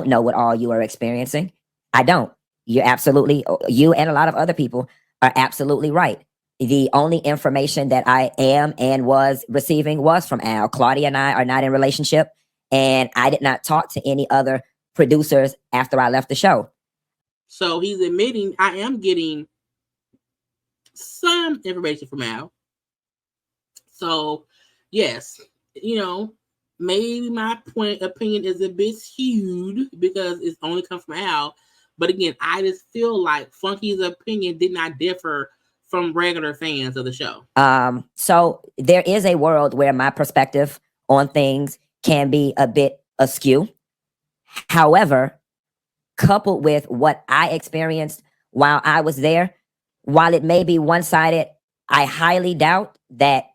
know what all you are experiencing. I don't. You and a lot of other people are absolutely right. The only information that I am and was receiving was from Al. Claudia and I are not in relationship. And I did not talk to any other producers after I left the show. So he's admitting I am getting some information from Al. So, yes, maybe my opinion is a bit skewed because it's only come from Al. But again, I just feel like Funky's opinion did not differ from regular fans of the show. So there is a world where my perspective on things can be a bit askew. However, coupled with what I experienced while I was there, while it may be one-sided, I highly doubt that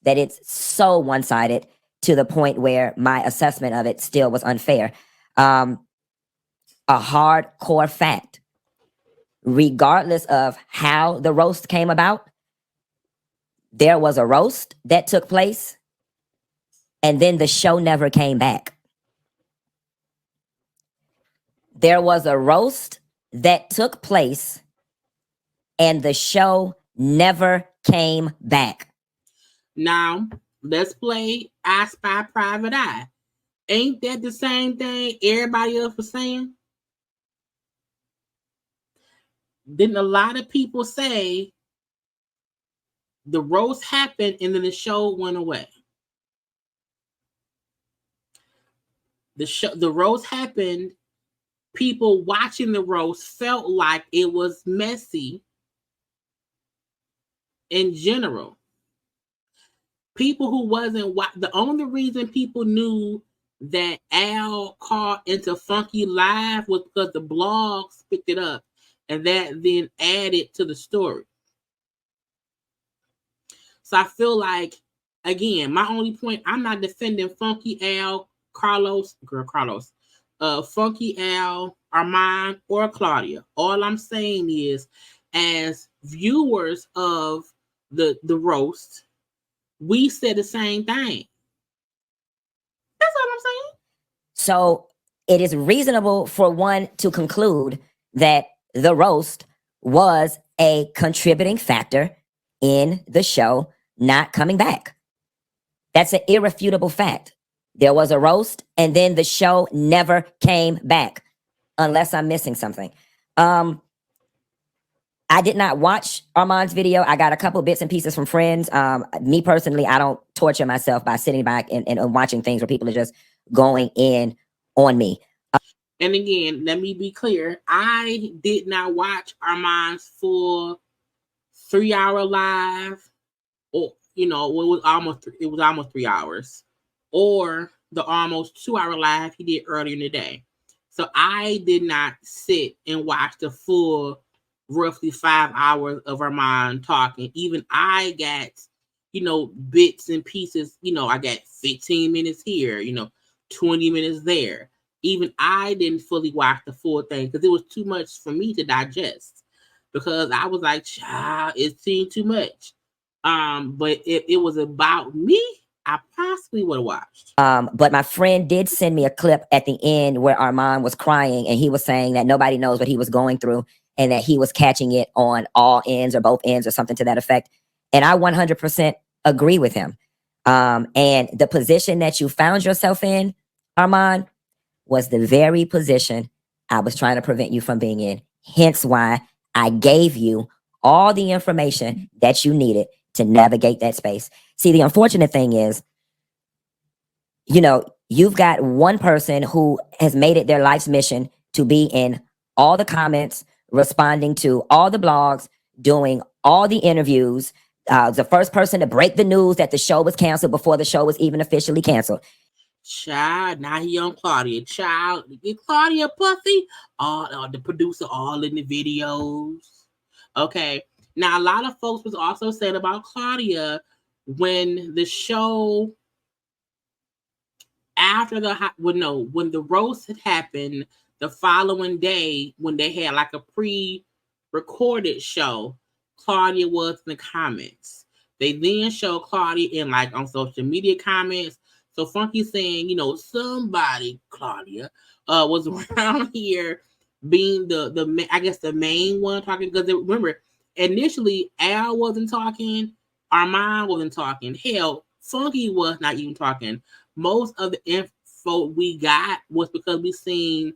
it's so one-sided to the point where my assessment of it still was unfair. A hardcore fact, regardless of how the roast came about, there was a roast that took place, and then the show never came back. There was a roast that took place, and the show never came back. Now, let's play I Spy Private Eye. Ain't that the same thing everybody else was saying? Didn't a lot of people say the roast happened and then the show went away? The roast happened. People watching the roast felt like it was messy in general. People who wasn't the only reason people knew that Al called into Funky Live was because the blogs picked it up, and that then added to the story. So I feel like, again, my only point, I'm not defending Funky Al, Funky Al, Armon, or Claudia. All I'm saying is, as viewers of the roast, we said the same thing. That's all I'm saying. So it is reasonable for one to conclude that the roast was a contributing factor in the show not coming back. That's an irrefutable fact. There was a roast, and then the show never came back, unless I'm missing something. I did not watch Armand's video. I got a couple bits and pieces from friends. Me personally, I don't torture myself by sitting back and watching things where people are just going in on me. And again, let me be clear. I did not watch Armand's full 3-hour live, or it was almost 3 hours, or the almost 2-hour live he did earlier in the day. So I did not sit and watch the full roughly 5 hours of Armand talking. Even I got, bits and pieces. I got 15 minutes here, 20 minutes there. Even I didn't fully watch the full thing because it was too much for me to digest, because I was like, child, it seemed too much. But if it was about me, I possibly would have watched. But my friend did send me a clip at the end where Armand was crying, and he was saying that nobody knows what he was going through, and that he was catching it on all ends or both ends or something to that effect. And I 100% agree with him. And the position that you found yourself in, Armand, was the very position I was trying to prevent you from being in. Hence why I gave you all the information that you needed to navigate that space. See, the unfortunate thing is, you've got one person who has made it their life's mission to be in all the comments, responding to all the blogs, doing all the interviews, the first person to break the news that the show was canceled before the show was even officially canceled. Child, now he on Claudia. Child, get Claudia pussy. All the producer, all in the videos. Okay. Now, a lot of folks was also saying about Claudia when the show, when the roast had happened the following day, when they had like a pre-recorded show, Claudia was in the comments. They then showed Claudia in on social media comments. So Funky saying, somebody, Claudia, was around here being the main one talking, because remember, initially Al wasn't talking, Armand wasn't talking. Hell, Funky was not even talking. Most of the info we got was because we seen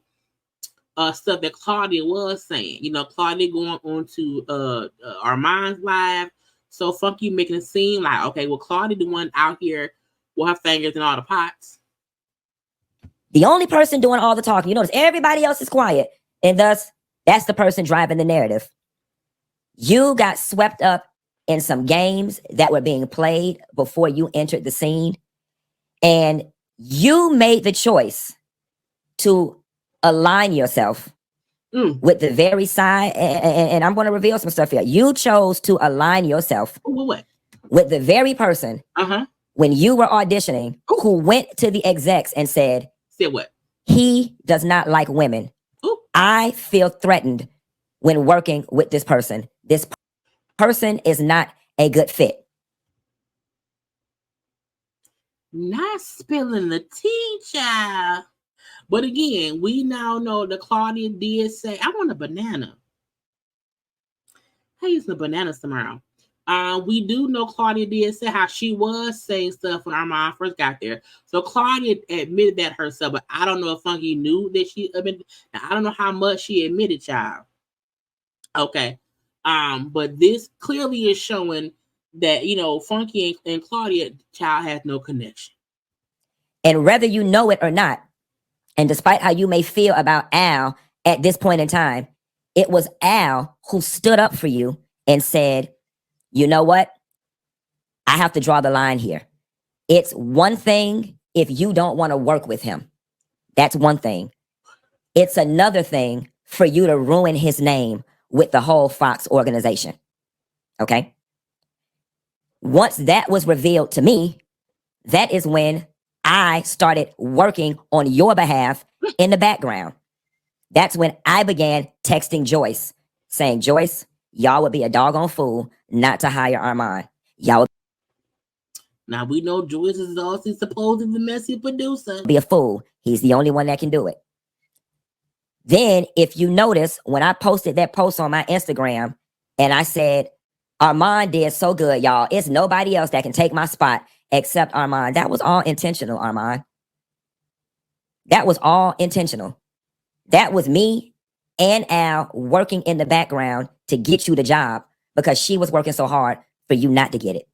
stuff that Claudia was saying. You know, Claudia going on to Arman's live. So Funky making it seem like, okay, well, Claudia the one out here with her fingers in all the pots. The only person doing all the talking, you notice everybody else is quiet. And thus, that's the person driving the narrative. You got swept up in some games that were being played before you entered the scene. And you made the choice to align yourself with the very side. And I'm going to reveal some stuff here. You chose to align yourself with the very person when you were auditioning who went to the execs and said what? He does not like women. I feel threatened when working with this person. This person is not a good fit. Not spilling the tea, child. But again, we now know that Claudia did say, I want a banana. I use the bananas tomorrow. We do know Claudia did say how she was saying stuff when Armon first got there. So Claudia admitted that herself, but I don't know if Funky knew that she admitted. Now, I don't know how much she admitted, child. Okay. But this clearly is showing that, you know, Funky and Claudia, child, has no connection. And whether you know it or not, and despite how you may feel about Al at this point in time, it was Al who stood up for you and said, you know what? I have to draw the line here. It's one thing if you don't want to work with him. That's one thing. It's another thing for you to ruin his name with the whole Fox organization. Okay? Once that was revealed to me, that is when I started working on your behalf in the background. That's when I began texting Joyce, saying, Joyce, y'all would be a doggone fool not to hire Armon. Y'all. Now we know Joyce is also supposedly the messy producer. Be a fool. He's the only one that can do it. Then, if you notice, when I posted that post on my Instagram and I said, Armon did so good, y'all. It's nobody else that can take my spot except Armon. That was all intentional, Armon. That was all intentional. That was me and Al working in the background to get you the job because she was working so hard for you not to get it.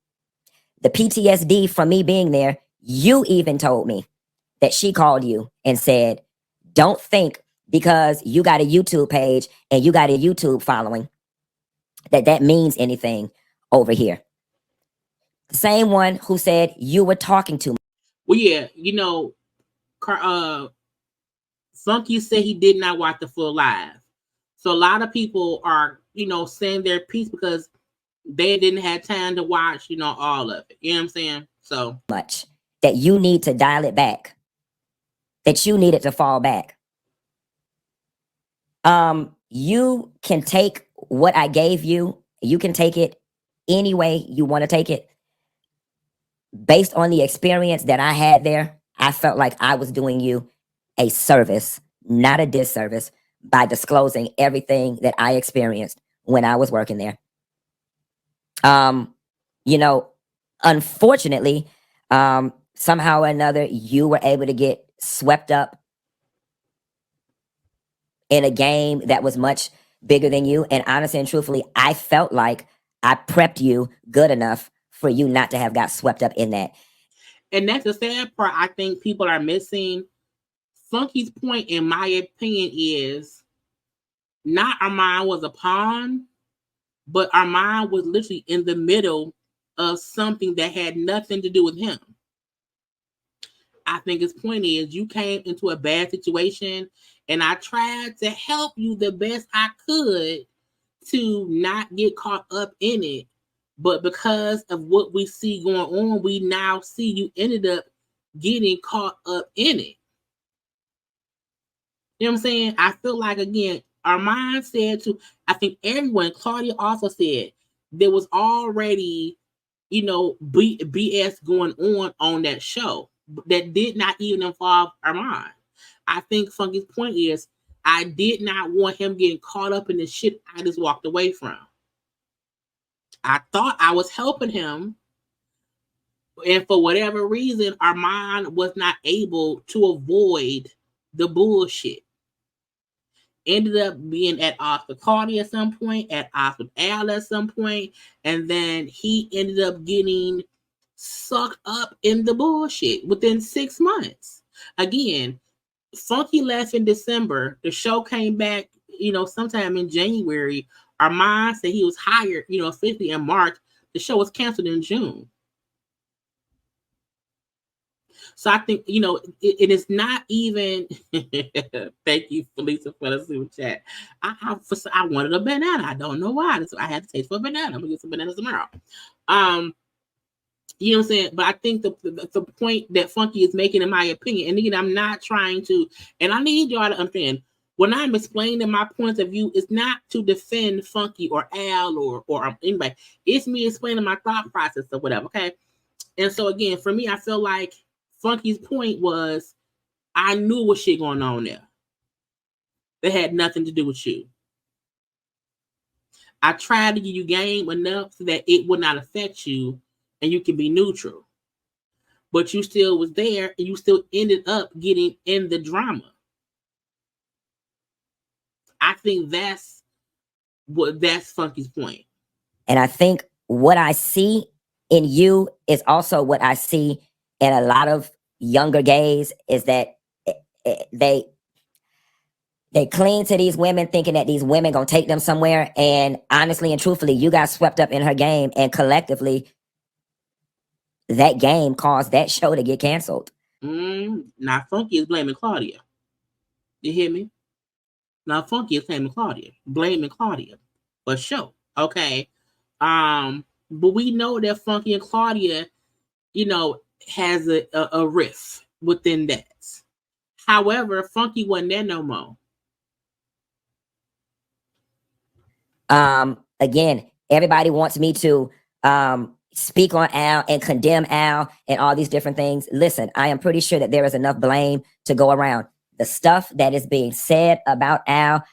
The PTSD from me being there, you even told me that she called you and said, don't think because you got a YouTube page and you got a YouTube following that means anything over here. The same one who said you were talking to me. Well, yeah, you know, Funky said he did not watch the full live. So a lot of people are, you know, saying their piece because they didn't have time to watch, you know, all of it. You know what I'm saying? So much that you need to dial it back. That you needed to fall back. You can take what I gave you. You can take it any way you want to take it. Based on the experience that I had there, I felt like I was doing you a service, not a disservice, by disclosing everything that I experienced when I was working there. You know, unfortunately, somehow or another, you were able to get swept up in a game that was much bigger than you. And honestly and truthfully, I felt like I prepped you good enough for you not to have got swept up in that. And that's the sad part I think people are missing. Funky's point, in my opinion, is not Armon was a pawn, but Armon was literally in the middle of something that had nothing to do with him. I think his point is you came into a bad situation and I tried to help you the best I could to not get caught up in it. But because of what we see going on, we now see you ended up getting caught up in it. You know what I'm saying? I feel like, again, Armon said to, I think everyone, Claudia also said, there was already, you know, BS going on that show that did not even involve Armon. I think Funky's point is, I did not want him getting caught up in the shit I just walked away from. I thought I was helping him, And for whatever reason, Armon was not able to avoid the bullshit. Ended up being at odds with Claudia at some point, at odds with Al at some point, and then he ended up getting sucked up in the bullshit within 6 months. Again, Funky left in December. The show came back, sometime in January. Armon said he was hired, officially in March. The show was canceled in June. So I think, it is not even. Thank you, Felisa, for the super chat. I wanted a banana. I don't know why. I had to taste for a banana. I'm gonna get some bananas tomorrow. You know what I'm saying? But I think the point that Funky is making, in my opinion, and again, I'm not trying to, and I need y'all to understand, when I'm explaining my point of view, it's not to defend Funky or Al or anybody. It's me explaining my thought process or whatever, okay? And so again, for me, I feel like Funky's point was, I knew what shit going on there. That had nothing to do with you. I tried to give you game enough so that it would not affect you and you can be neutral. But you still was there and you still ended up getting in the drama. I think that's Funky's point. And I think what I see in you is also what I see in a lot of younger gays, is that they cling to these women thinking that these women gonna take them somewhere. And honestly and truthfully, you got swept up in her game, and collectively that game caused that show to get canceled. Now Funky is blaming Claudia. You hear me? Now Funky is blaming Claudia for sure. Okay. But we know that Funky and Claudia, has a rift within that. However, Funky wasn't there no more. Again, everybody wants me to speak on Al and condemn Al and all these different things. Listen, I am pretty sure that there is enough blame to go around. The stuff that is being said about Al,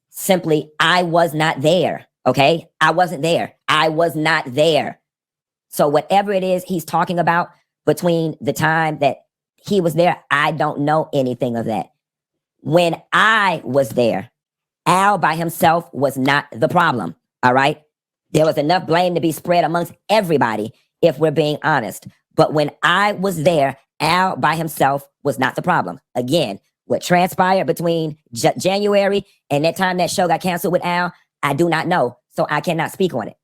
simply, I was not there. Okay? I wasn't there. I was not there. So whatever it is he's talking about between the time that he was there, I don't know anything of that. When I was there, Al by himself was not the problem. All right? There was enough blame to be spread amongst everybody, if we're being honest. But when I was there, Al by himself was not the problem. Again, what transpired between January and that time that show got canceled with Al, I do not know. So I cannot speak on it.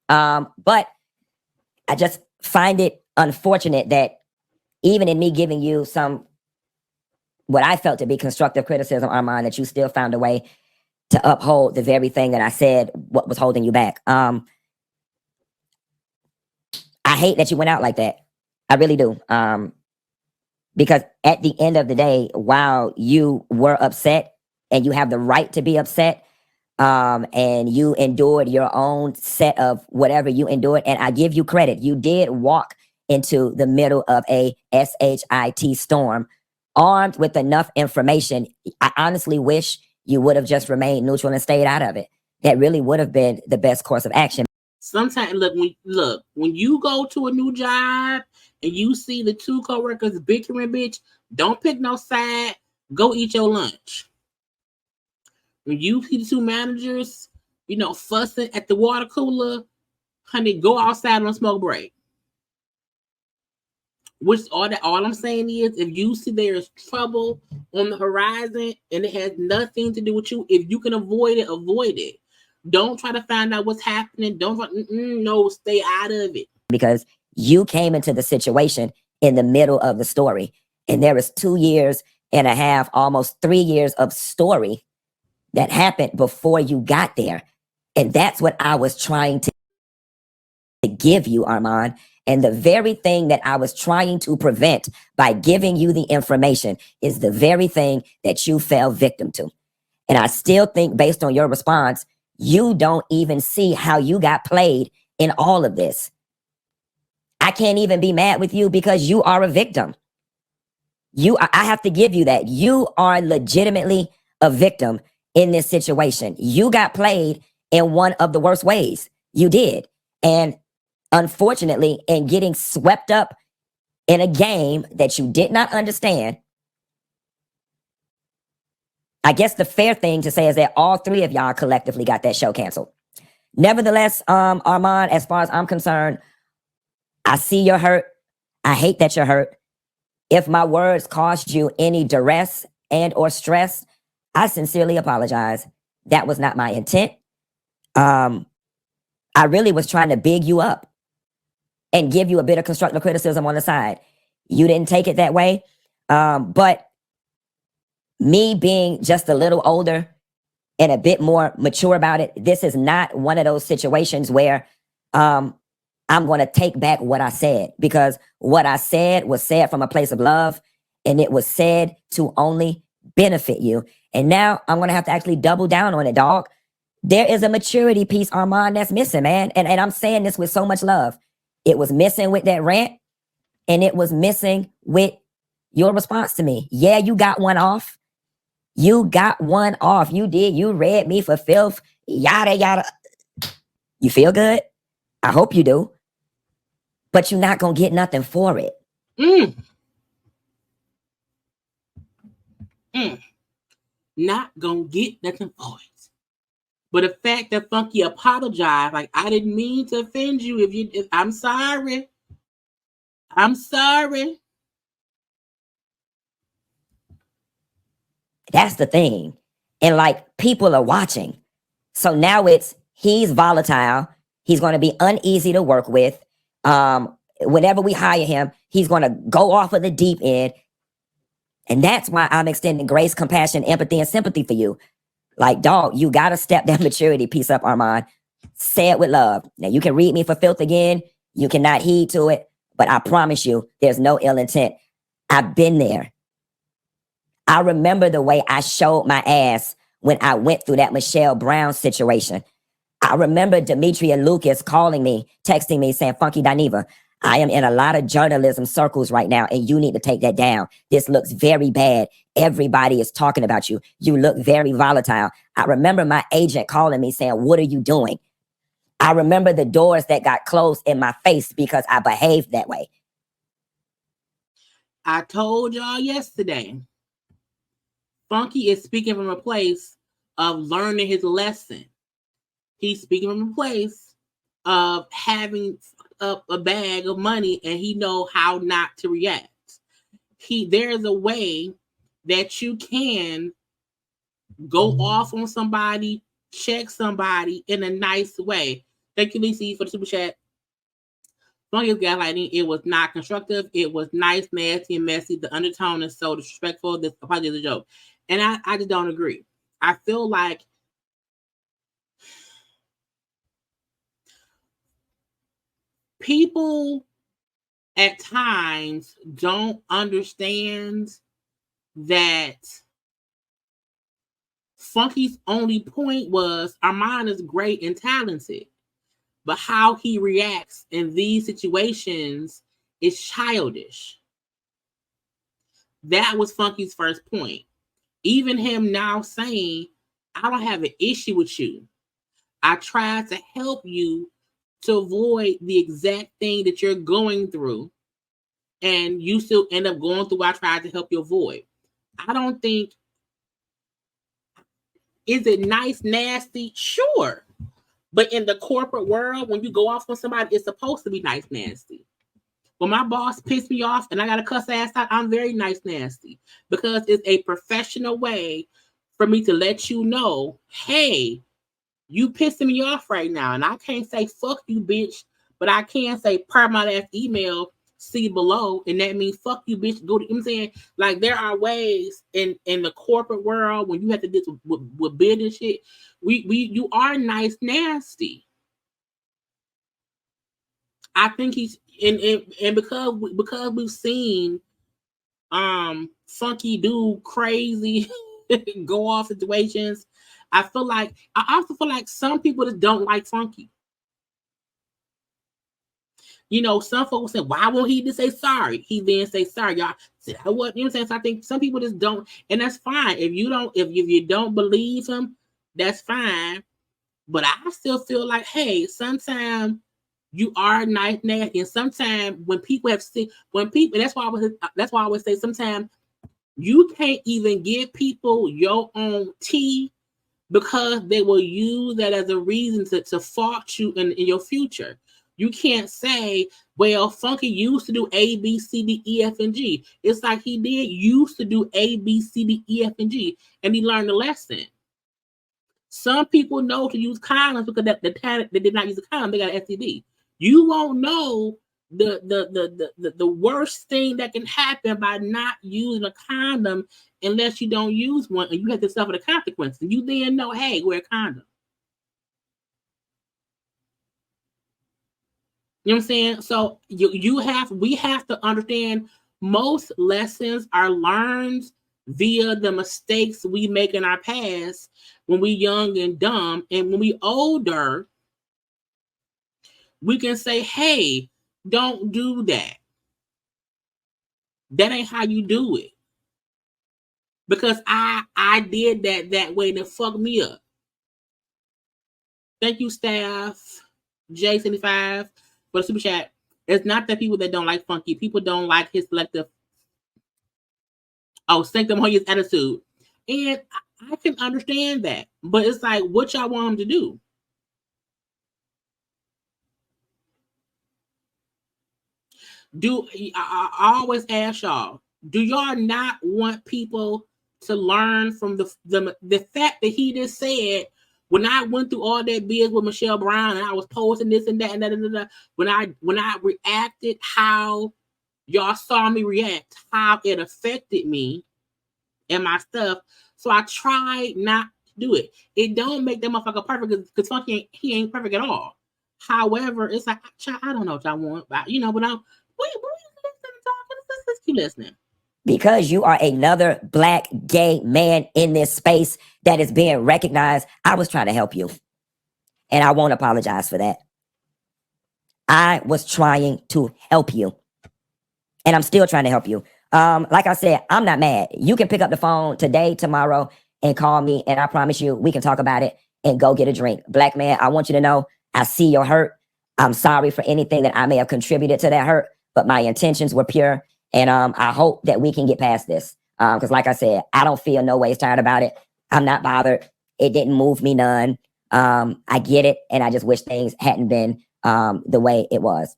But I just find it unfortunate that even in me giving you some, what I felt to be constructive criticism, Armon, that you still found a way to uphold the very thing that I said, what was holding you back. I hate that you went out like that. I really do. Because at the end of the day, while you were upset and you have the right to be upset, and you endured your own set of whatever you endured, and I give you credit, you did walk into the middle of a SHIT storm armed with enough information. I honestly wish you would have just remained neutral and stayed out of it. That really would have been the best course of action. Sometimes, when you go to a new job and you see the two coworkers bickering, bitch, don't pick no side. Go eat your lunch. When you see the two managers, fussing at the water cooler, honey, go outside on a smoke break. Which all I'm saying is, if you see there is trouble on the horizon and it has nothing to do with you, if you can avoid it, avoid it. Don't try to find out what's happening. No, stay out of it. Because you came into the situation in the middle of the story, and there is 2.5 years, almost 3 years of story that happened before you got there. And that's what I was trying to give you, Armon. And the very thing that I was trying to prevent by giving you the information is the very thing that you fell victim to. And I still think, based on your response, you don't even see how you got played in all of this. I can't even be mad with you because you are a victim. I have to give you that. You are legitimately a victim in this situation. You got played in one of the worst ways. You did. And unfortunately, in getting swept up in a game that you did not understand, I guess the fair thing to say is that all three of y'all collectively got that show canceled. Nevertheless, Armon, as far as I'm concerned, I see you're hurt. I hate that you're hurt. If my words caused you any duress and or stress, I sincerely apologize. That was not my intent. I really was trying to big you up and give you a bit of constructive criticism on the side. You didn't take it that way. But me being just a little older and a bit more mature about it, this is not one of those situations where I'm going to take back what I said, because what I said was said from a place of love, and it was said to only benefit you. And now I'm going to have to actually double down on it, dog. There is a maturity piece, Armon, that's missing, man. And I'm saying this with so much love. It was missing with that rant, and it was missing with your response to me. Yeah, you got one off. You got one off. You did. You read me for filth. Yada, yada. You feel good? I hope you do. But you're not going to get nothing for it. Not going to get nothing for it. But the fact that Funky apologized, like, I didn't mean to offend you. I'm sorry. I'm sorry. That's the thing. And like, people are watching. So now he's volatile. He's going to be uneasy to work with. Whenever we hire him, he's going to go off of the deep end. And that's why I'm extending grace, compassion, empathy, and sympathy for you. Like, dog, you got to step that maturity piece up, Armon. Say it with love. Now, you can read me for filth again. You cannot heed to it. But I promise you, there's no ill intent. I've been there. I remember the way I showed my ass when I went through that Michelle Brown situation. I remember Demetria Lucas calling me, texting me, saying, Funky Dineva, I am in a lot of journalism circles right now, and you need to take that down. This looks very bad. Everybody is talking about you. You look very volatile. I remember my agent calling me saying, what are you doing? I remember the doors that got closed in my face because I behaved that way. I told y'all yesterday, Funky is speaking from a place of learning his lesson. He's speaking from a place of having up a bag of money, and he know how not to react. There's a way that you can go off on somebody, check somebody in a nice way. Thank you, Lisa, for the super chat. Funky gaslighting, it was not constructive. It was nice, nasty, and messy. The undertone is so disrespectful. This apology is a joke. And I just don't agree. I feel like people at times don't understand that Funky's only point was Armon is great and talented, but how he reacts in these situations is childish. That was Funky's first point. Even him now saying, I don't have an issue with you. I tried to help you to avoid the exact thing that you're going through, and you still end up going through what I tried to help you avoid. I don't think, is it nice, nasty? Sure. But in the corporate world, when you go off on somebody, it's supposed to be nice, nasty. When my boss pissed me off and I got to cuss ass out, I'm very nice, nasty, because it's a professional way for me to let you know, hey, you pissing me off right now. And I can't say, fuck you, bitch, but I can say, per my last email, see below. And that means, fuck you, bitch. Go to, you know what I'm saying? Like, there are ways in the corporate world when you have to do with bid and shit. You are nice, nasty. I think he's, and because we've seen Funky do crazy go off situations, I also feel like some people just don't like Funky. You know, some folks say, why won't he just say sorry? He then say sorry, y'all. What, you know what I'm saying? So I think some people just don't, and that's fine. If you don't believe him, that's fine. But I still feel like, hey, sometimes You are nice, nasty, and sometimes when people that's why I always say sometimes you can't even give people your own tea because they will use that as a reason to fault you in your future. You can't say, well, Funky used to do A, B, C, D, E, F, and G. It's like he did used to do A, B, C, D, E, F, and G, and he learned a lesson. Some people know to use condoms because the time they did not use a condom, they got an STD. You won't know the worst thing that can happen by not using a condom unless you don't use one, and you have to suffer the consequences. You then know, hey, wear a condom. You know what I'm saying? So we have to understand most lessons are learned via the mistakes we make in our past when we young and dumb, and when we older, we can say, hey, don't do that. That ain't how you do it. Because I did that way and it fucked me up. Thank you, staff. J75 for the super chat. It's not that people that don't like Funky. People don't like his selective sanctimonious attitude. And I can understand that. But it's like, what y'all want him to do? I always ask y'all, do y'all not want people to learn from the fact that he just said, when I went through all that biz with Michelle Brown and I was posting this and that and that, when I reacted how y'all saw me react, how it affected me and my stuff. So I tried not to do it. It don't make that motherfucker perfect because Funky he ain't perfect at all. However, it's like, I don't know what y'all want, but but let's keep listening. Because you are another black gay man in this space that is being recognized, I was trying to help you. And I won't apologize for that. I was trying to help you. And I'm still trying to help you. Like I said, I'm not mad. You can pick up the phone today, tomorrow, and call me. And I promise you, we can talk about it and go get a drink. Black man, I want you to know, I see your hurt. I'm sorry for anything that I may have contributed to that hurt, but my intentions were pure. And I hope that we can get past this. Because like I said, I don't feel no ways tired about it. I'm not bothered. It didn't move me none. I get it. And I just wish things hadn't been the way it was.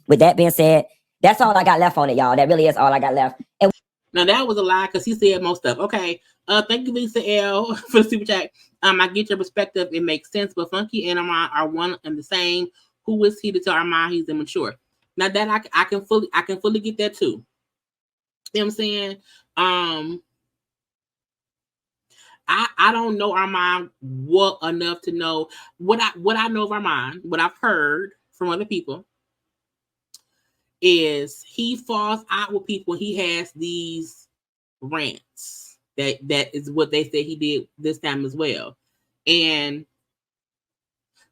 With that being said, that's all I got left on it, y'all. That really is all I got left. And now that was a lie because he said most stuff. Okay. Thank you, Lisa L, for the super chat. I get your perspective. It makes sense, but Funky and Armon are one and the same. Who is he to tell Armon he's immature? Now that I can fully get that too. You know what I'm saying? I don't know Armon well enough to know what I know of Armon. What I've heard from other people is he falls out with people. He has these rants. That is what they say he did this time as well. And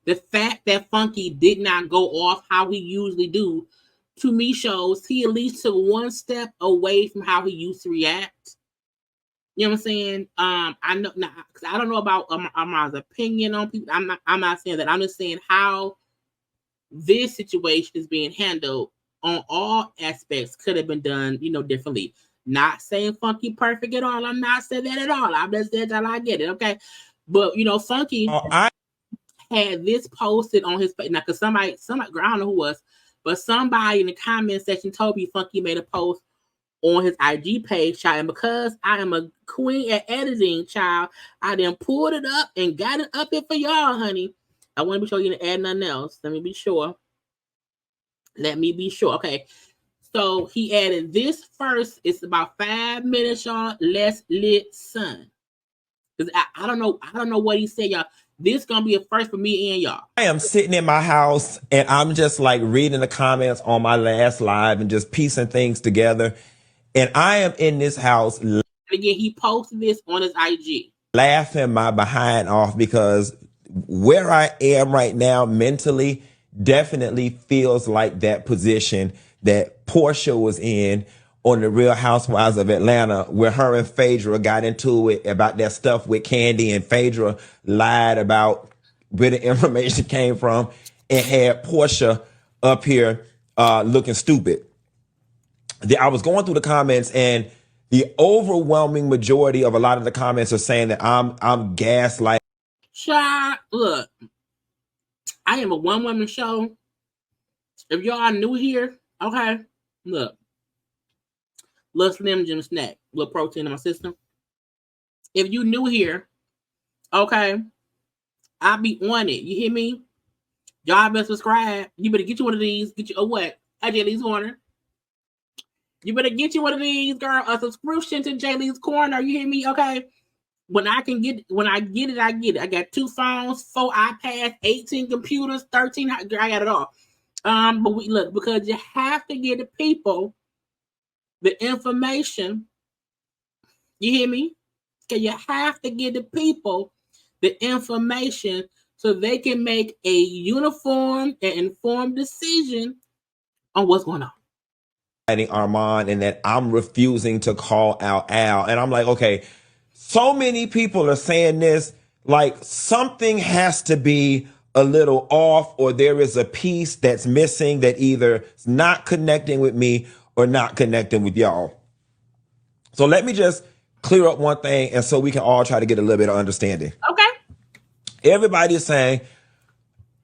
the fact that Funky did not go off how he usually do, to me shows he at least took one step away from how he used to react. You know what I'm saying? I know now, because I don't know about Armon's opinion on people. I'm not saying that. I'm just saying how this situation is being handled on all aspects could have been done, differently. Not saying Funky perfect at all. I'm not saying that at all. I'm just saying that I get it, okay? But Funky had this posted on his page. Now, because somebody, I don't know who was, but somebody in the comment section told me Funky made a post on his IG page, child. And because I am a queen at editing, child, I then pulled it up and got it up here for y'all, honey. I want to be sure you didn't add nothing else. Let me be sure. Okay. So he added this first. It's about 5 minutes, y'all. Let's lit son. Because I don't know what he said, y'all. This gonna be a first for me and y'all. I am sitting in my house and I'm just like reading the comments on my last live and just piecing things together. And I am in this house. And again, he posted this on his IG. Laughing my behind off because where I am right now mentally definitely feels like that position that Portia was in on the Real Housewives of Atlanta, where her and Phaedra got into it about that stuff with Candy, and Phaedra lied about where the information came from and had Portia up here looking stupid. I was going through the comments, and the overwhelming majority of a lot of the comments are saying that I'm gaslighting. Child, look, I am a one-woman show. If y'all new here, okay, look. Little Slim Jim snack, little protein in my system. If you new here, okay, I'll be on it. You hear me? Y'all better subscribe. You better get you one of these. Get you a what? A JayLeesCorner. You better get you one of these, girl. A subscription to JayLeesCorner. You hear me? Okay. When I get it, I get it. I got 2 phones, 4 iPads, 18 computers, 13. I got it all. But we look, because you have to get the people the information. You hear me? Okay, you have to give the people the information so they can make a uniform and informed decision on what's going on. Armon, and that I'm refusing to call out Al. And I'm like, okay, so many people are saying this, like something has to be a little off, or there is a piece that's missing that either is not connecting with me or not connecting with y'all. So let me just clear up one thing, and so we can all try to get a little bit of understanding. Okay. Everybody is saying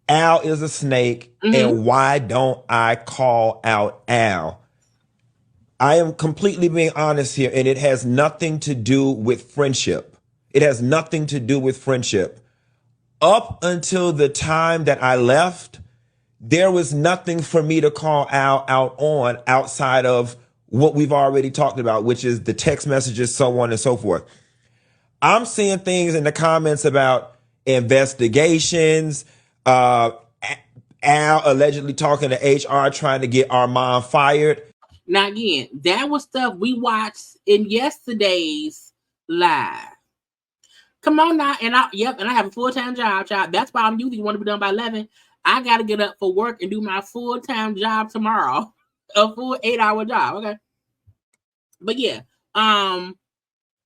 Al is a snake, and why don't I call out Al? I am completely being honest here, and it has nothing to do with friendship. It has nothing to do with friendship. Up until the time that I left, there was nothing for me to call Al out on outside of what we've already talked about, which is the text messages, so on and so forth. I'm seeing things in the comments about investigations, Al allegedly talking to HR, trying to get Armon fired. Now, again, that was stuff we watched in yesterday's live. Come on now, and I have a full-time job, child. That's why I'm usually want to be done by 11. I got to get up for work and do my full-time job tomorrow, a full 8-hour job, okay? But yeah,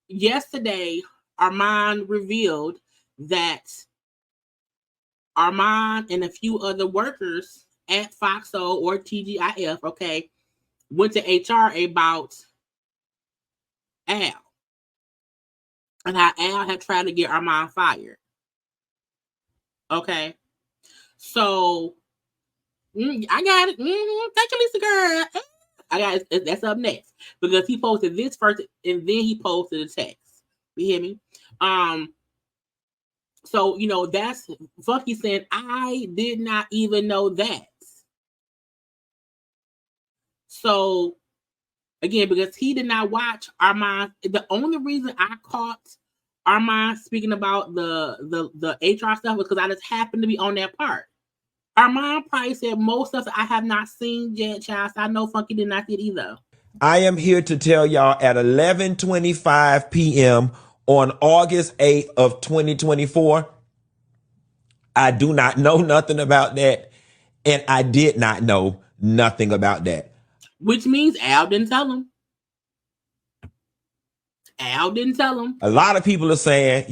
yesterday, Armon revealed that Armon and a few other workers at Foxo or TGIF, okay, went to HR about Al. And how Al had tried to get Armon fired. Okay. So, I got it. Thank you, Lisa girl. I got it. That's up next. Because he posted this first, and then he posted a text. You hear me? So, that's Funky saying, I did not even know that. So, again, because he did not watch Armon. The only reason I caught Armon speaking about the HR stuff was because I just happened to be on that part. Armon probably said most stuff I have not seen yet, child. So I know Funky did not see it either. I am here to tell y'all at 11:25 p.m. on August 8th of 2024, I do not know nothing about that, and I did not know nothing about that. Which means Al didn't tell him. Al didn't tell him. A lot of people are saying,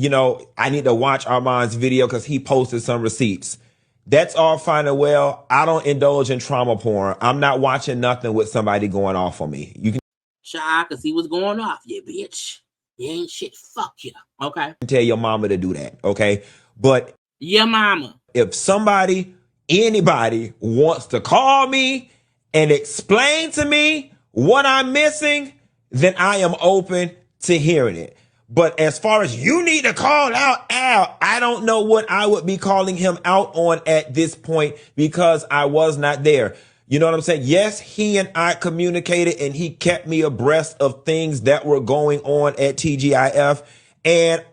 I need to watch Armon's video because he posted some receipts. That's all fine and well. I don't indulge in trauma porn. I'm not watching nothing with somebody going off on me. You can shy because he was going off, you bitch. You ain't shit. Fuck you. Okay. Tell your mama to do that. Okay. But your mama. If anybody wants to call me and explain to me what I'm missing, then I am open to hearing it. But as far as you need to call out Al, I don't know what I would be calling him out on at this point because I was not there. You know what I'm saying? Yes, he and I communicated and he kept me abreast of things that were going on at TGIF. And,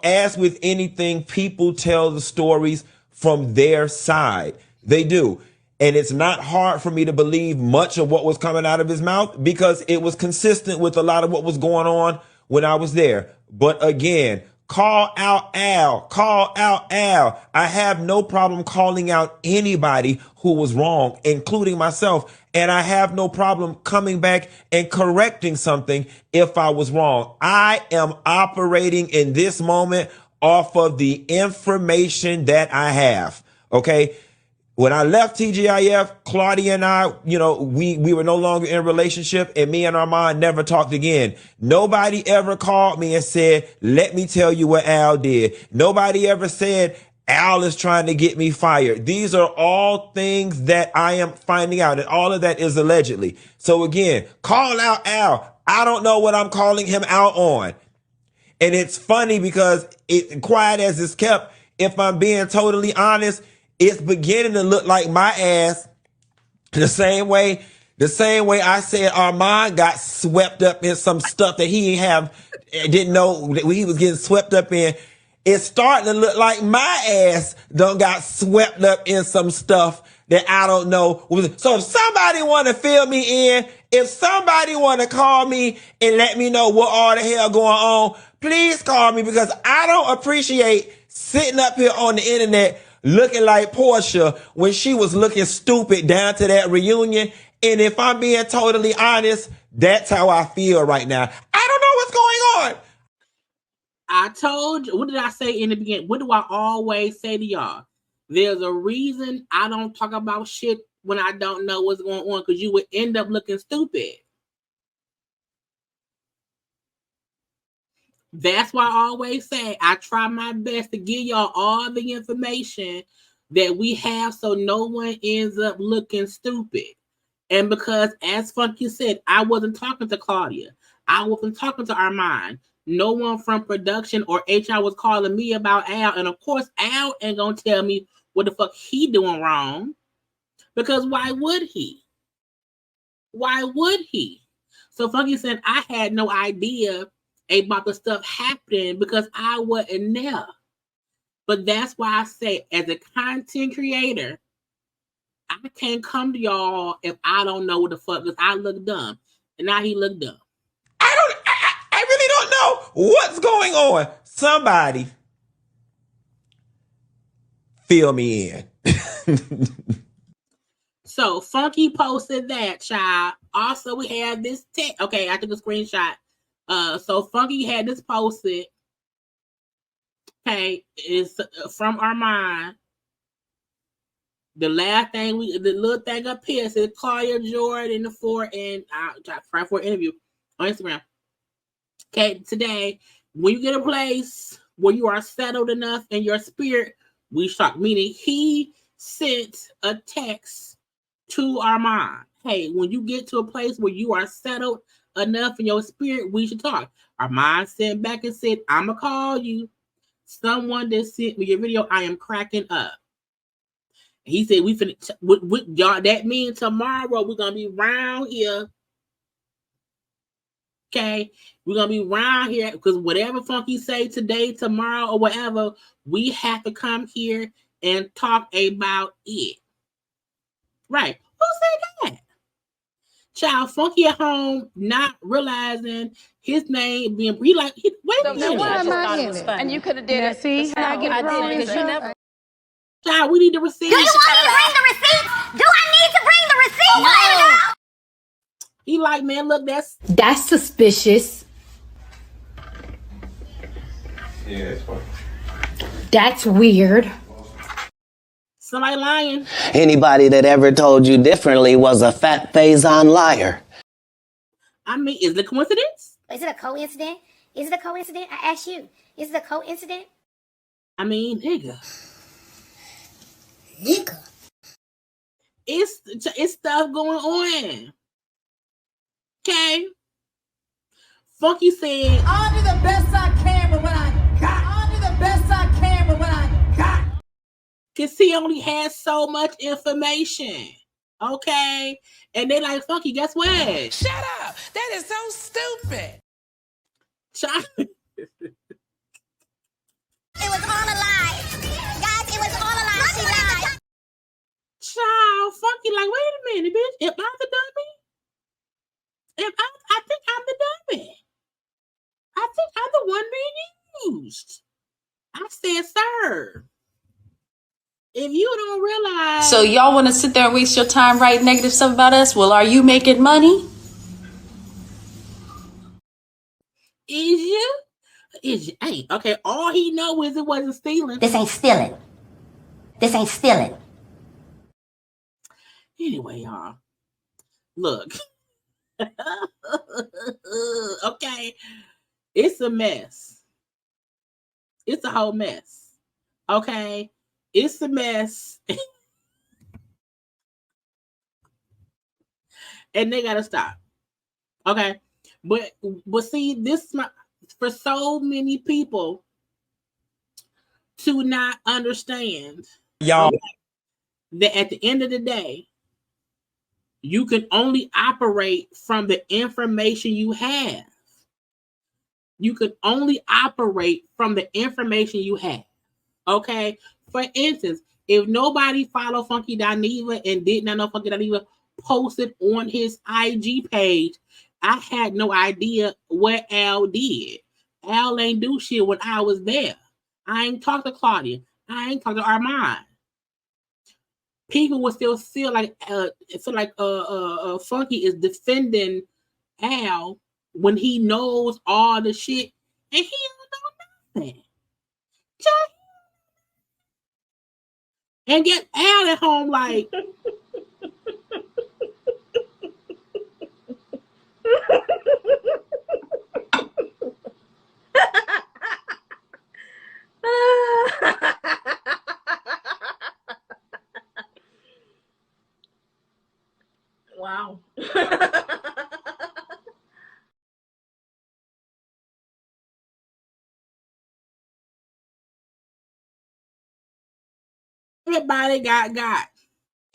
as with anything, people tell the stories from their side. They do. And it's not hard for me to believe much of what was coming out of his mouth because it was consistent with a lot of what was going on when I was there. But again, call out Al. Call out Al. I have no problem calling out anybody who was wrong, including myself. And I have no problem coming back and correcting something if I was wrong. I am operating in this moment off of the information that I have. Okay. When I left TGIF, Claudia and I, we were no longer in a relationship, and me and Armon never talked again. Nobody ever called me and said, let me tell you what Al did. Nobody ever said, Al is trying to get me fired. These are all things that I am finding out, and all of that is allegedly. So again, call out Al. I don't know what I'm calling him out on. And it's funny because quiet as it's kept, if I'm being totally honest, it's beginning to look like my ass the same way I said Armand got swept up in some stuff that he didn't know that he was getting swept up in. It's starting to look like my ass done got swept up in some stuff that I don't know. So if somebody want to fill me in, if somebody want to call me and let me know what all the hell going on, please call me, because I don't appreciate sitting up here on the internet looking like Portia when she was looking stupid down to that reunion. And if I'm being totally honest, that's how I feel right now. I don't know what's going on. I told you, what did I say in the beginning? What do I always say to y'all? There's a reason I don't talk about shit when I don't know what's going on, because you would end up looking stupid. That's why I always say I try my best to give y'all all the information that we have so no one ends up looking stupid. And because, as Funky said, I wasn't talking to Claudia. I wasn't talking to Armon. No one from production or HR was calling me about Al. And of course, Al ain't going to tell me what the fuck he doing wrong. Because why would he? Why would he? So Funky said, I had no idea about the stuff happening because I wasn't there. But that's why I say, as a content creator, I can't come to y'all if I don't know what the fuck, because I look dumb. And now he look dumb. I really don't know what's going on. Somebody fill me in. So Funky posted that, child. Also, we have this text. Okay, I took a screenshot. So Funky had this posted. Okay, it's from Armon. The last thing the little thing up here says Claudia Jordan the 4 and try for an interview on Instagram. Okay, today, when you get a place where you are settled enough in your spirit, we talk. Meaning he sent a text to Armon. Hey, when you get to a place where you are settled enough in your spirit, we should talk. Armon sent back and said, I'ma call you. Someone that sent me your video, I am cracking up. He said, we finna, y'all, that means tomorrow we're gonna be around here. Okay, we're gonna be around here because whatever Funky say today, tomorrow, or whatever, we have to come here and talk about it. Right? Who said that? Child, Funky at home, not realizing his name being wait a minute. Why am I in it? And you could have did it. See how I get wrong because you never. Child, we need the receipt. Do you want me to bring the receipts? Do I need to bring the receipt? No. He like, man, look, that's suspicious. Yeah, that's funny. That's weird. Somebody lying. Anybody that ever told you differently was a fat Faison liar. I mean, is it a coincidence? Is it a coincidence? Is it a coincidence? I ask you. Is it a coincidence? I mean, nigga. It's stuff going on. Okay. Funky said, I'll do the best I can with what I got. I'll do the best I can with what I got. Because he only has so much information. Okay. And they like, Funky, guess what? Shut up. That is so stupid. It was all a lie. Guys, it was all a lie. She lied. Child, Funky like, wait a minute, bitch. Am I the dummy? I think I'm the dummy. I think I'm the one being used. I said, sir, if you don't realize. So y'all want to sit there and waste your time writing negative stuff about us? Well, are you making money? Is you? Ain't. Okay, all he know is it wasn't stealing. This ain't stealing. This ain't stealing. Anyway, y'all, look. Okay, it's a mess. It's a whole mess. Okay, it's a mess. And they gotta stop. Okay, but see, this for so many people to not understand, y'all, that at the end of the day, you can only operate from the information you have. You can only operate from the information you have. Okay, for instance, if nobody followed Funky Dineva and did not know Funky Dineva posted on his IG page, I had no idea what Al did. Al ain't do shit when I was there. I ain't talked to Claudia. I ain't talked to Armon. People would still feel like Funky is defending Al when he knows all the shit and he don't know nothing. And get Al at home like Wow. everybody got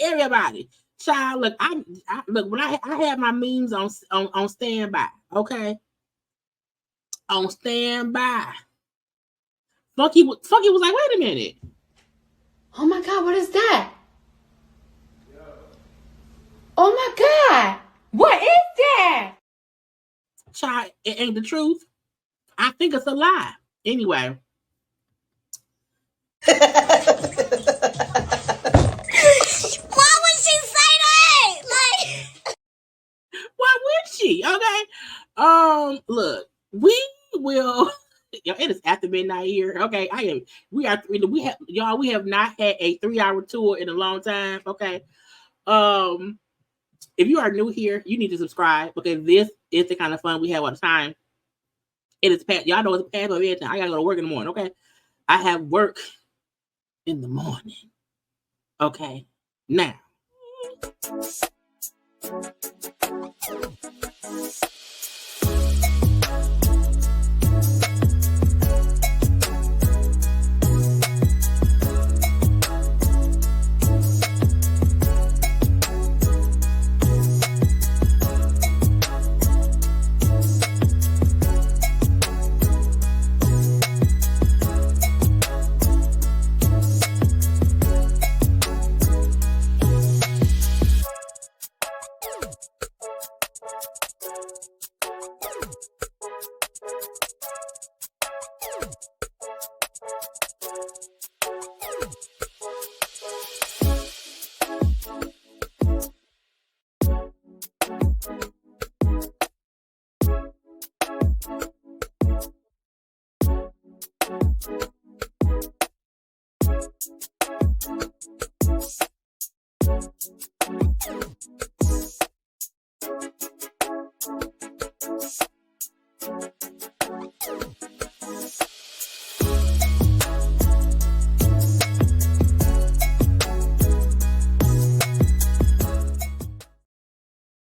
everybody. Child, look, I look when I have my memes on standby. Okay, on standby. Funky was like, wait a minute. Oh my God, what is that? Oh my God, what is that? Child, it ain't the truth. I think it's a lie. Anyway. Why would she say that? Like, why would she? Okay. Look, we will. Yo, it is after midnight here. Okay, we have not had a 3-hour tour in a long time. Okay. If you are new here, you need to subscribe because this is the kind of fun we have all the time. It is past. Y'all know it's past of everything. I gotta go to work in the morning. Okay, I have work in the morning. Okay, now.